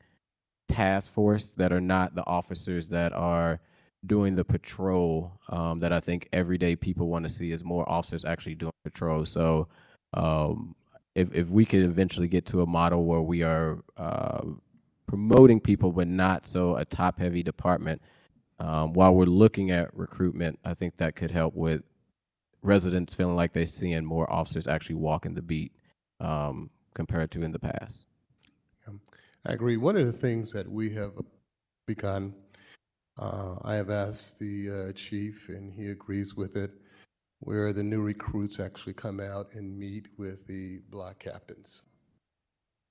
task force that are not the officers that are doing the patrol that I think everyday people want to see is more officers actually doing patrol. So if we could eventually get to a model where we are promoting people but not so a top heavy department, while we're looking at recruitment, I think that could help with residents feeling like they're seeing more officers actually walking the beat compared to in the past. I agree. One of the things that we have begun, I have asked the chief, and he agrees with it, where the new recruits actually come out and meet with the block captains,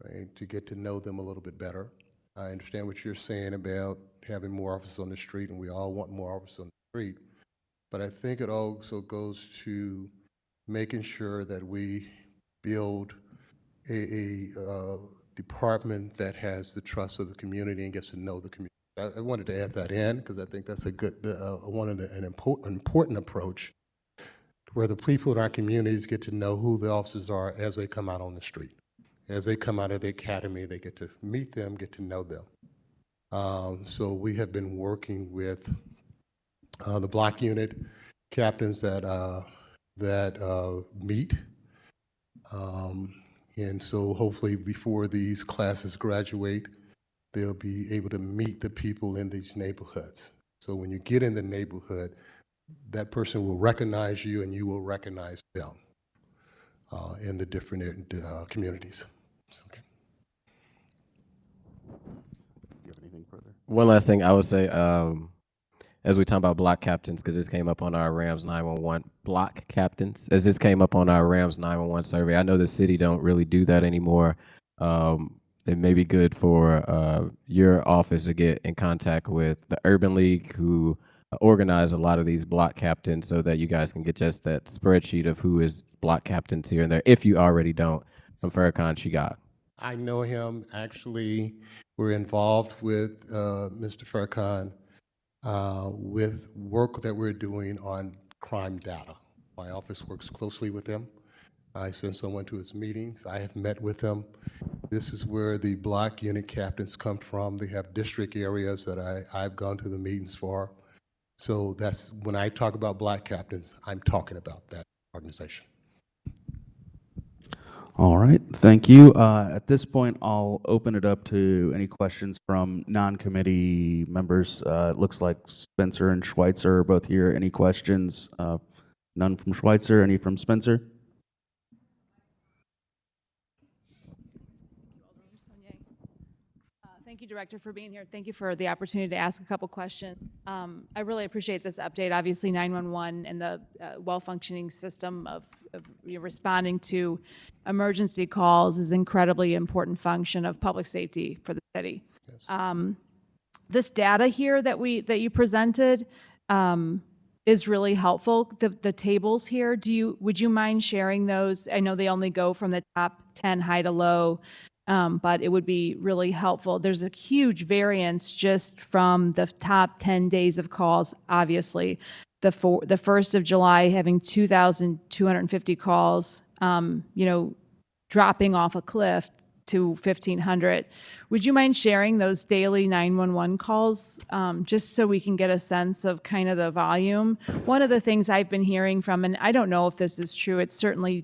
right, to get to know them a little bit better. I understand what you're saying about having more officers on the street, and we all want more officers on the street, but I think it also goes to making sure that we build a department that has the trust of the community and gets to know the community. I wanted to add that in because I think that's a good, an important approach, where the people in our communities get to know who the officers are as they come out on the street. As they come out of the academy, they get to meet them, get to know them. So we have been working with the block unit captains that meet. And so hopefully before these classes graduate, they'll be able to meet the people in these neighborhoods. So when you get in the neighborhood, that person will recognize you and you will recognize them in the different communities. Okay. Do you have anything further? One last thing I would say, as we talk about block captains, because this came up on our Rams 911 block captains, as this came up on our Rams 911 survey. I know the city don't really do that anymore. it may be good for your office to get in contact with the Urban League, who organize a lot of these block captains, so that you guys can get just that spreadsheet of who is block captains here and there, if you already don't, from Farrakhan Shigat. I know him. Actually, we're involved with Mr. Farrakhan with work that we're doing on crime data. My office works closely with him. I send someone to his meetings. I have met with him. This is where the block unit captains come from. They have district areas that I've gone to the meetings for. So that's, when I talk about block captains, I'm talking about that organization. All right, thank you. At this point, I'll open it up to any questions from non-committee members. It looks like Spencer and Schweitzer are both here. Any questions? None from Schweitzer, any from Spencer? Thank you, Director, for being here. Thank you for the opportunity to ask a couple questions. I really appreciate this update. Obviously, 911 and the well-functioning system of responding to emergency calls is an incredibly important function of public safety for the city. Yes. This data here that you presented is really helpful. The tables here, would you mind sharing those? I know they only go from the top 10 high to low. But it would be really helpful. There's a huge variance just from the top 10 days of calls, obviously. The 1st of July having 2,250 calls, dropping off a cliff to 1,500. Would you mind sharing those daily 911 calls, just so we can get a sense of kind of the volume? One of the things I've been hearing from, and I don't know if this is true, it's certainly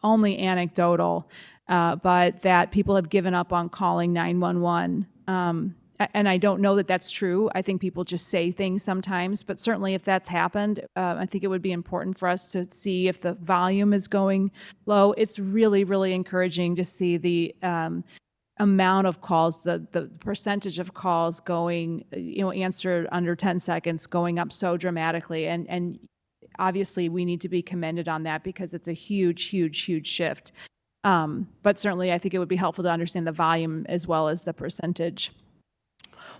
only anecdotal, but that people have given up on calling 911. And I don't know that that's true. I think people just say things sometimes, but certainly if that's happened, I think it would be important for us to see if the volume is going low. It's really, really encouraging to see the amount of calls, the percentage of calls going, answered under 10 seconds, going up so dramatically. And obviously we need to be commended on that because it's a huge, huge, huge shift. But certainly I think it would be helpful to understand the volume as well as the percentage.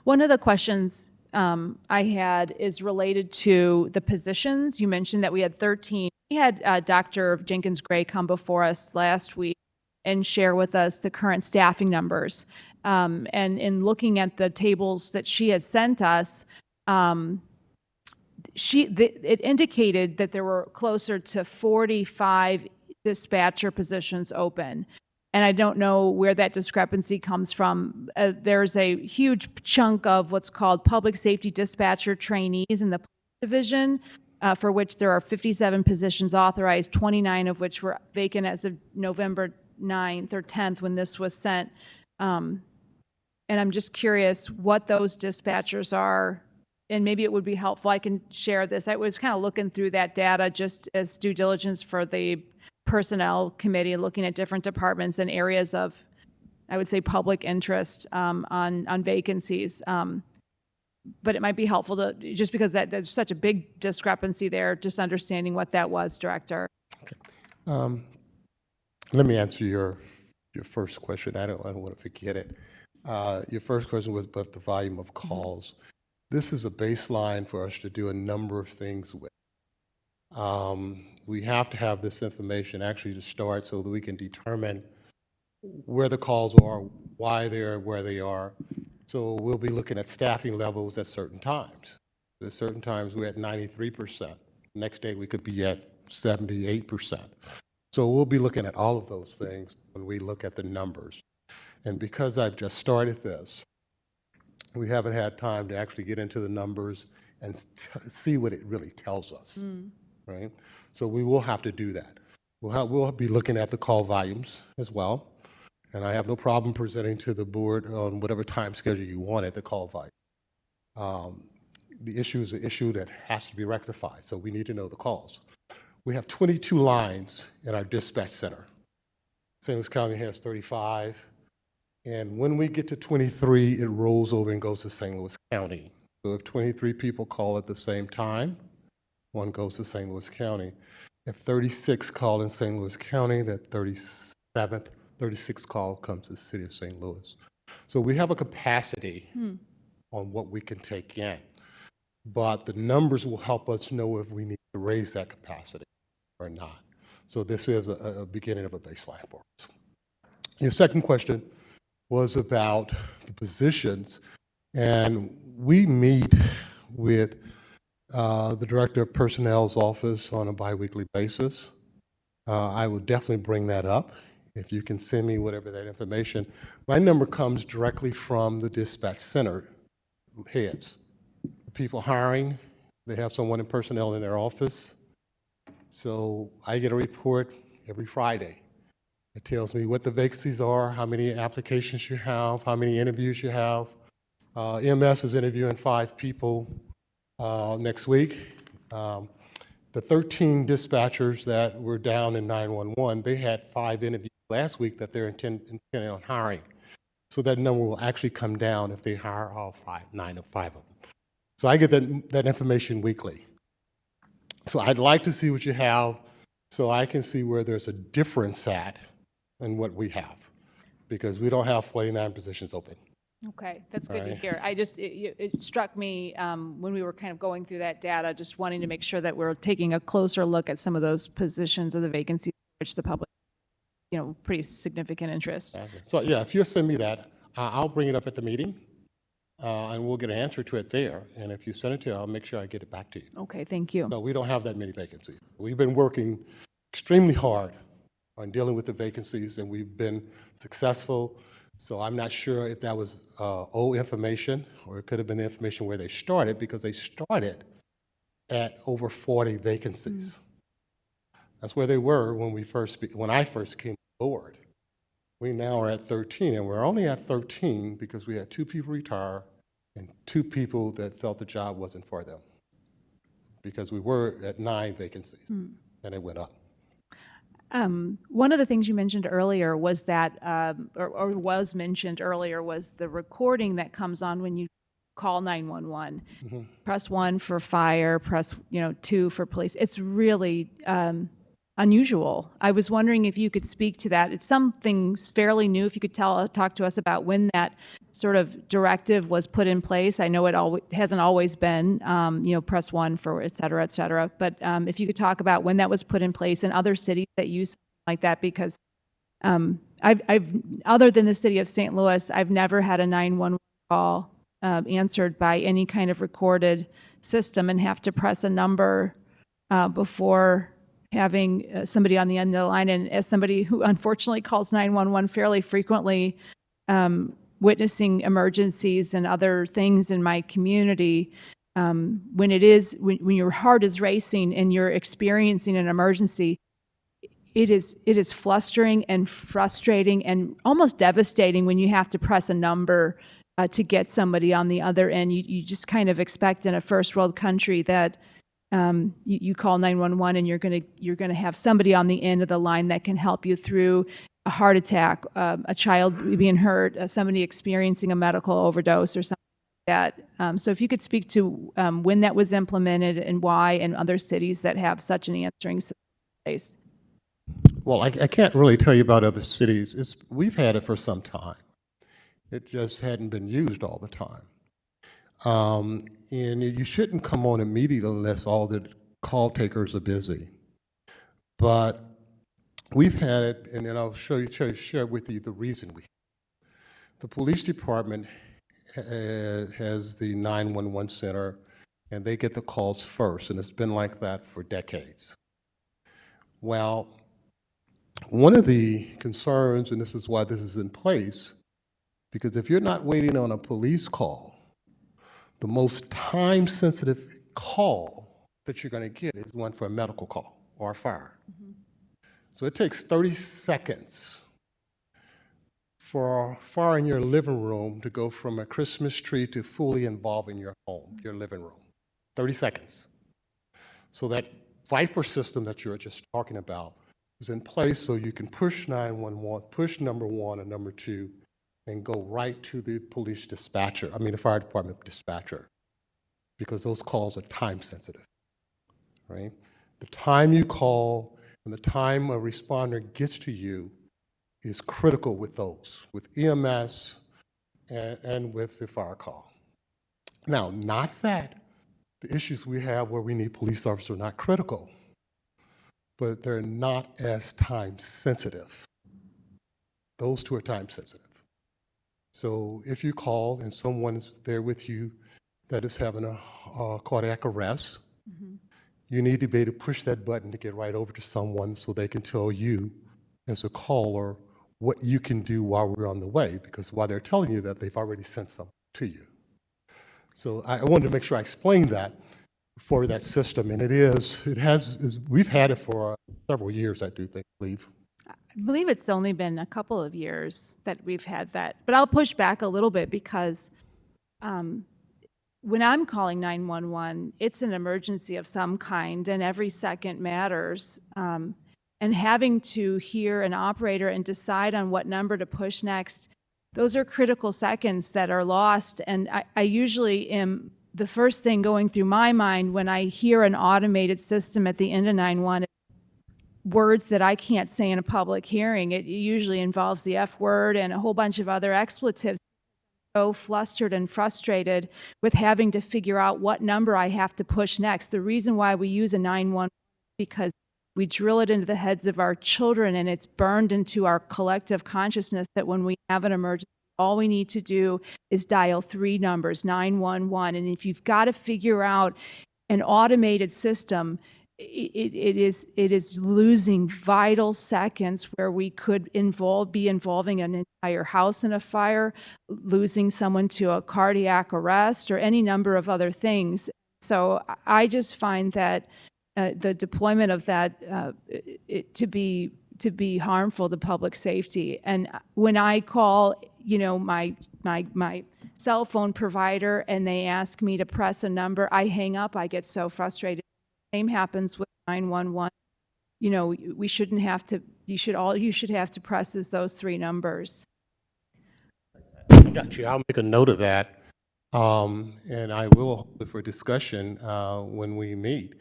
One of the questions I had is related to the positions. You mentioned that we had 13. We had Dr. Jenkins Gray come before us last week and share with us the current staffing numbers. And in looking at the tables that she had sent us, it indicated that there were closer to 45 dispatcher positions open. And I don't know where that discrepancy comes from. There's a huge chunk of what's called public safety dispatcher trainees in the division, for which there are 57 positions authorized, 29 of which were vacant as of November 9th or 10th when this was sent. And I'm just curious what those dispatchers are, and maybe it would be helpful. I can share this. I was kind of looking through that data just as due diligence for the personnel committee, looking at different departments and areas of, I would say, public interest on vacancies. But it might be helpful to, just because there's such a big discrepancy there, just understanding what that was, Director. Okay. Let me answer your first question. I don't want to forget it. Your first question was about the volume of calls. This is a baseline for us to do a number of things with. We have to have this information actually to start so that we can determine where the calls are, why they're where they are. So we'll be looking at staffing levels at certain times. At certain times we're at 93%. Next day we could be at 78%. So we'll be looking at all of those things when we look at the numbers. And because I've just started this, we haven't had time to actually get into the numbers and see what it really tells us. Right? So we will have to do that. We'll be looking at the call volumes as well. And I have no problem presenting to the board on whatever time schedule you want at the call volume. The issue is an issue that has to be rectified, so we need to know the calls. We have 22 lines in our dispatch center. St. Louis County has 35. And when we get to 23, it rolls over and goes to St. Louis County. So if 23 people call at the same time, one goes to St. Louis County. If 36 call in St. Louis County, that 37th 36 call comes to the city of St. Louis. So we have a capacity on what we can take in, but the numbers will help us know if we need to raise that capacity or not. So this is a beginning of a baseline for us. Your second question was about the positions, and we meet with the Director of Personnel's office on a biweekly basis. I will definitely bring that up. If you can send me whatever that information. My number comes directly from the dispatch center heads. People hiring, they have someone in personnel in their office. So I get a report every Friday. It tells me what the vacancies are, how many applications you have, how many interviews you have. EMS is interviewing 5 people next week. The 13 dispatchers that were down in 911, they had 5 interviews last week that they're intending on hiring. So that number will actually come down if they hire all 9 or 5 of them. So I get that information weekly. So I'd like to see what you have so I can see where there's a difference at in what we have, because we don't have 49 positions open. Okay, that's good to Right. hear. It struck me when we were kind of going through that data, just wanting to make sure that we're taking a closer look at some of those positions or the vacancies which the public, pretty significant interest. So yeah, if you'll send me that, I'll bring it up at the meeting, and we'll get an answer to it there. And if you send it to, I'll make sure I get it back to you. Okay, thank you. No, we don't have that many vacancies. We've been working extremely hard on dealing with the vacancies, and we've been successful. So I'm not sure if that was old information, or it could have been the information where they started, because they started at over 40 vacancies. That's where they were when I first came aboard. We now are at 13, and we're only at 13 because we had 2 people retire and 2 people that felt the job wasn't for them. Because we were at 9 vacancies, and it went up. One of the things you mentioned earlier was that, or was mentioned earlier, was the recording that comes on when you call 911. Press 1 for fire, press 2 for police. It's really unusual. I was wondering if you could speak to that. It's something fairly new. If you could talk to us about when that sort of directive was put in place. I know it hasn't always been, press 1 for et cetera, et cetera. But if you could talk about when that was put in place in other cities that use something like that, because I've other than the city of St. Louis, I've never had a 911 call answered by any kind of recorded system and have to press a number before having somebody on the end of the line. And as somebody who unfortunately calls 911 fairly frequently, witnessing emergencies and other things in my community, when your heart is racing and you're experiencing an emergency, it is flustering and frustrating and almost devastating when you have to press a number to get somebody on the other end. You just kind of expect in a first world country that you call 911 and you're gonna have somebody on the end of the line that can help you through a heart attack, a child being hurt, somebody experiencing a medical overdose or something like that. So if you could speak to when that was implemented and why in other cities that have such an answering system in place. Well, I can't really tell you about other cities. We've had it for some time. It just hadn't been used all the time. And you shouldn't come on immediately unless all the call takers are busy. But we've had it, and then I'll share with you the reason we have it. The police department has the 911 center, and they get the calls first, and it's been like that for decades. Well, one of the concerns, and this is why this is in place, because if you're not waiting on a police call, the most time-sensitive call that you're going to get is one for a medical call or a fire. So it takes 30 seconds for a fire in your living room to go from a Christmas tree to fully involving your home, your living room. 30 seconds. So that Viper system that you were just talking about is in place so you can push 911, push number 1 and number 2, and go right to the police dispatcher, the fire department dispatcher, because those calls are time sensitive, right? The time you call and the time a responder gets to you is critical with those, with EMS and with the fire call. Now, not that the issues we have where we need police officers are not critical, but they're not as time sensitive. Those two are time sensitive. So if you call and someone is there with you that is having a cardiac arrest, you need to be able to push that button to get right over to someone so they can tell you as a caller what you can do while we're on the way, because while they're telling you that, they've already sent something to you. So I wanted to make sure I explained that for that system, and we've had it for several years, I believe. I believe it's only been a couple of years that we've had that, but I'll push back a little bit because when I'm calling 911, it's an emergency of some kind, and every second matters. And having to hear an operator and decide on what number to push next, those are critical seconds that are lost. And I usually am, the first thing going through my mind when I hear an automated system at the end of 911, words that I can't say in a public hearing. It usually involves the F word and a whole bunch of other expletives. So flustered and frustrated with having to figure out what number I have to push next. The reason why we use a 911 because we drill it into the heads of our children, and it's burned into our collective consciousness that when we have an emergency, all we need to do is dial 3 numbers, 911. And if you've got to figure out an automated system, it is losing vital seconds where we could be involving an entire house in a fire, losing someone to a cardiac arrest, or any number of other things. So I just find that the deployment of that to be harmful to public safety. And when I call, my cell phone provider and they ask me to press a number, I hang up. I get so frustrated. Same happens with 911. We shouldn't have to. You should have to press is those 3 numbers. Got you. I'll make a note of that, and I will hold it for discussion when we meet.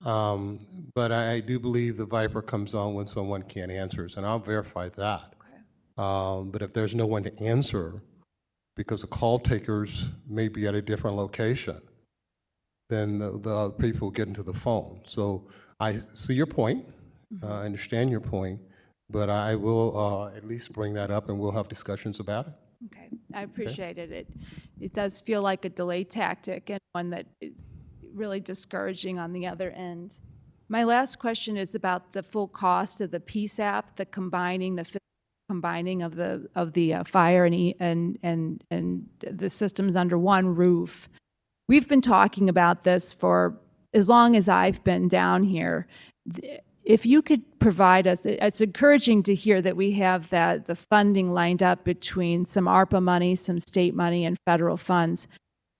But I do believe the Viper comes on when someone can't answer, and I'll verify that. Okay. But if there's no one to answer, because the call takers may be at a different location, then the people get into the phone. So I see your point. I understand your point, but I will at least bring that up, and we'll have discussions about it. Okay, I appreciate it. It does feel like a delay tactic, and one that is really discouraging on the other end. My last question is about the full cost of the PSAP, the combining of the fire and the systems under one roof. We've been talking about this for as long as I've been down here. If you could provide us, it's encouraging to hear that we have the funding lined up between some ARPA money, some state money, and federal funds.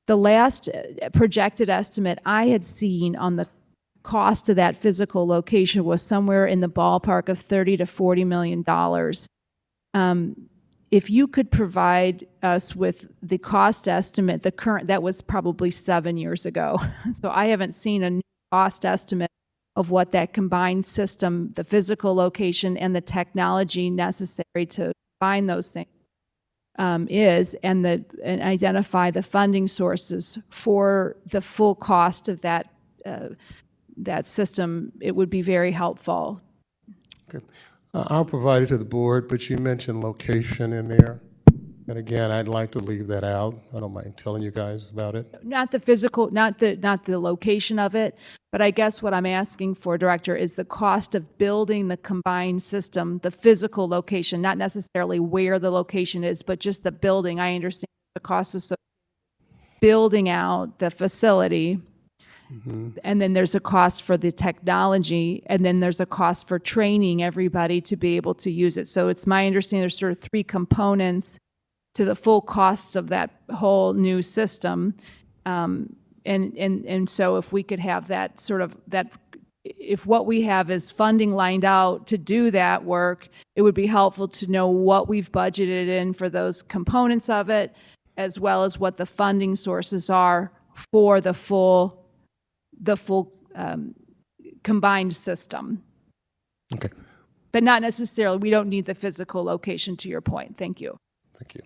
The last projected estimate I had seen on the cost of that physical location was somewhere in the ballpark of $30 to $40 million. If you could provide us with the cost estimate, that was probably 7 years ago. So I haven't seen a new cost estimate of what that combined system, the physical location and the technology necessary to combine those things is, and identify the funding sources for the full cost of that system. It would be very helpful. Okay. I'll provide it to the board, but you mentioned location in there. And again, I'd like to leave that out. I don't mind telling you guys about it. Not the physical, not the location of it, but I guess what I'm asking for, Director, is the cost of building the combined system, the physical location, not necessarily where the location is, but just the building. I understand the cost of building out the facility. Mm-hmm. And then there's a cost for the technology, and then there's a cost for training everybody to be able to use it. So it's my understanding there's sort of 3 components to the full cost of that whole new system. And so if we could have that sort of, if what we have is funding lined out to do that work, it would be helpful to know what we've budgeted in for those components of it, as well as what the funding sources are for the full combined system. Okay. but not necessarily, we don't need the physical location, to your point. Thank you. Thank you.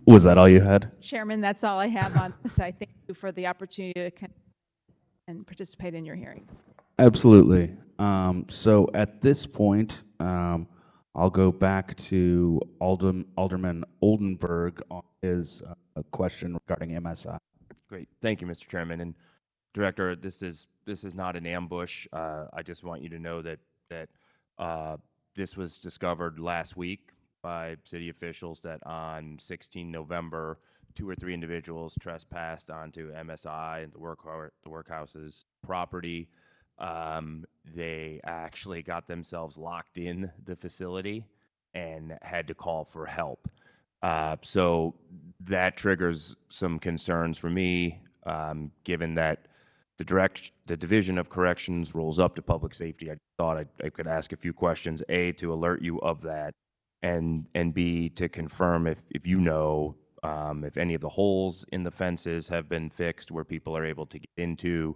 Was that all you had? Chairman, that's all I have on this. I thank you for the opportunity to and participate in your hearing. Absolutely. So at this point, I'll go back to Alderman Oldenburg on his question regarding MSI. Great. Thank you, Mr. Chairman. And Director, this is not an ambush. I just want you to know that this was discovered last week by city officials that on 16 November, 2 or 3 individuals trespassed onto MSI and the workhouse's property. They actually got themselves locked in the facility and had to call for help. So that triggers some concerns for me, given that the Division of Corrections rolls up to Public Safety. I thought I could ask a few questions, A, to alert you of that, and B, to confirm if you know if any of the holes in the fences have been fixed where people are able to get into,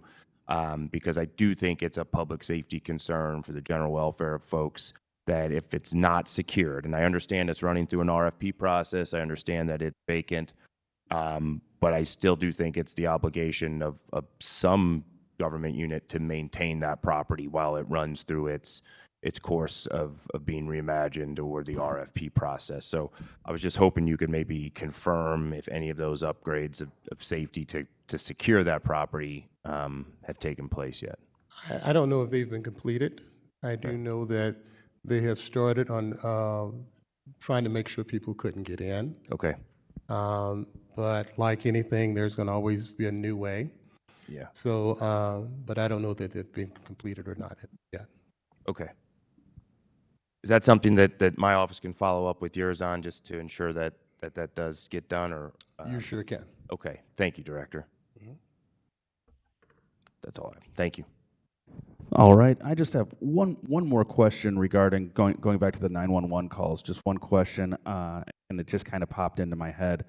because I do think it's a public safety concern for the general welfare of folks that if it's not secured, and I understand it's running through an RFP process, I understand that it's vacant, but I still do think it's the obligation of some government unit to maintain that property while it runs through its course of being reimagined or the RFP process. So I was just hoping you could maybe confirm if any of those upgrades of safety to secure that property have taken place yet. I don't know if they've been completed. I do know that they have started on trying to make sure people couldn't get in. Okay. But like anything, there's going to always be a new way. Yeah. So, but I don't know that they've been completed or not yet. Okay. Is that something that my office can follow up with yours on, just to ensure that does get done? Or You sure can. Okay. Thank you, Director. Mhm. That's all I have. Thank you. All right. I just have one more question regarding going back to the 911 calls. Just one question, and it just kind of popped into my head.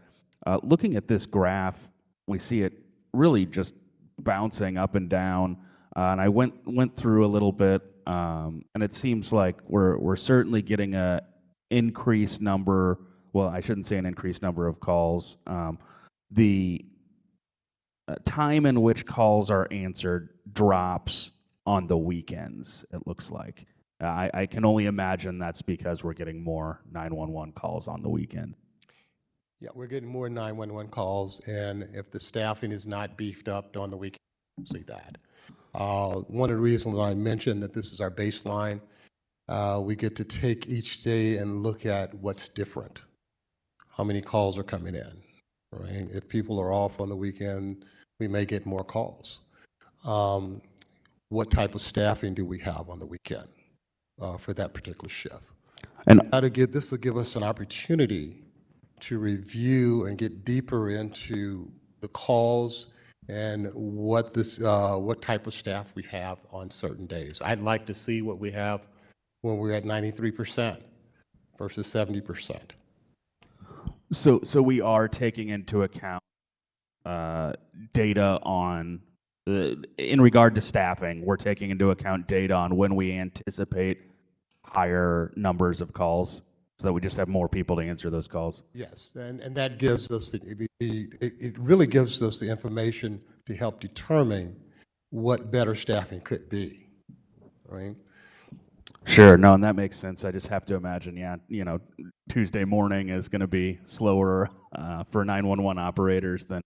Looking at this graph, we see it really just bouncing up and down. And I went through a little bit, and it seems like we're certainly getting a increased number. Well, I shouldn't say an increased number of calls. The time in which calls are answered drops on the weekends, it looks like. I can only imagine that's because we're getting more 911 calls on the weekend. Yeah, we're getting more 911 calls, and if the staffing is not beefed up on the weekend, we'll see that. One of the reasons why I mentioned that this is our baseline, we get to take each day and look at what's different. How many calls are coming in, right? If people are off on the weekend, we may get more calls. What type of staffing do we have on the weekend for that particular shift? And This will give us an opportunity to review and get deeper into the calls and what type of staff we have on certain days. I'd like to see what we have when we're at 93% versus 70%. So we are taking into account data on, in regard to staffing, we're taking into account data on when we anticipate higher numbers of calls, so that we just have more people to answer those calls. Yes, and that gives us it really gives us the information to help determine what better staffing could be, right? Sure, no, and that makes sense. I just have to imagine, Tuesday morning is going to be slower for 911 operators than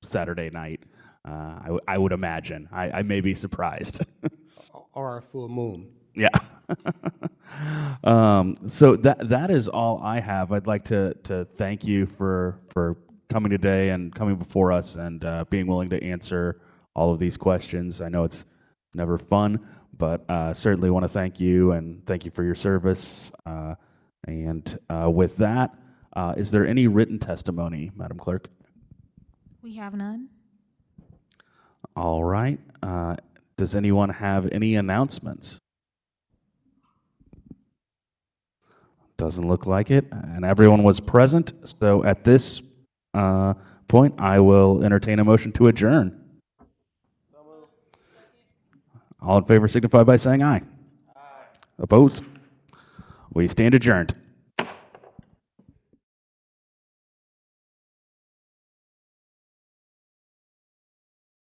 Saturday night. I would imagine. I may be surprised. Or a full moon. Yeah. So that is all I have. I'd like to thank you for coming today and coming before us and being willing to answer all of these questions. I know it's never fun, but certainly want to thank you and thank you for your service. And with that, is there any written testimony, Madam Clerk? We have none. All right. Does anyone have any announcements? Doesn't look like it, and everyone was present. So at this point, I will entertain a motion to adjourn. All in favor signify by saying aye. Opposed? We stand adjourned.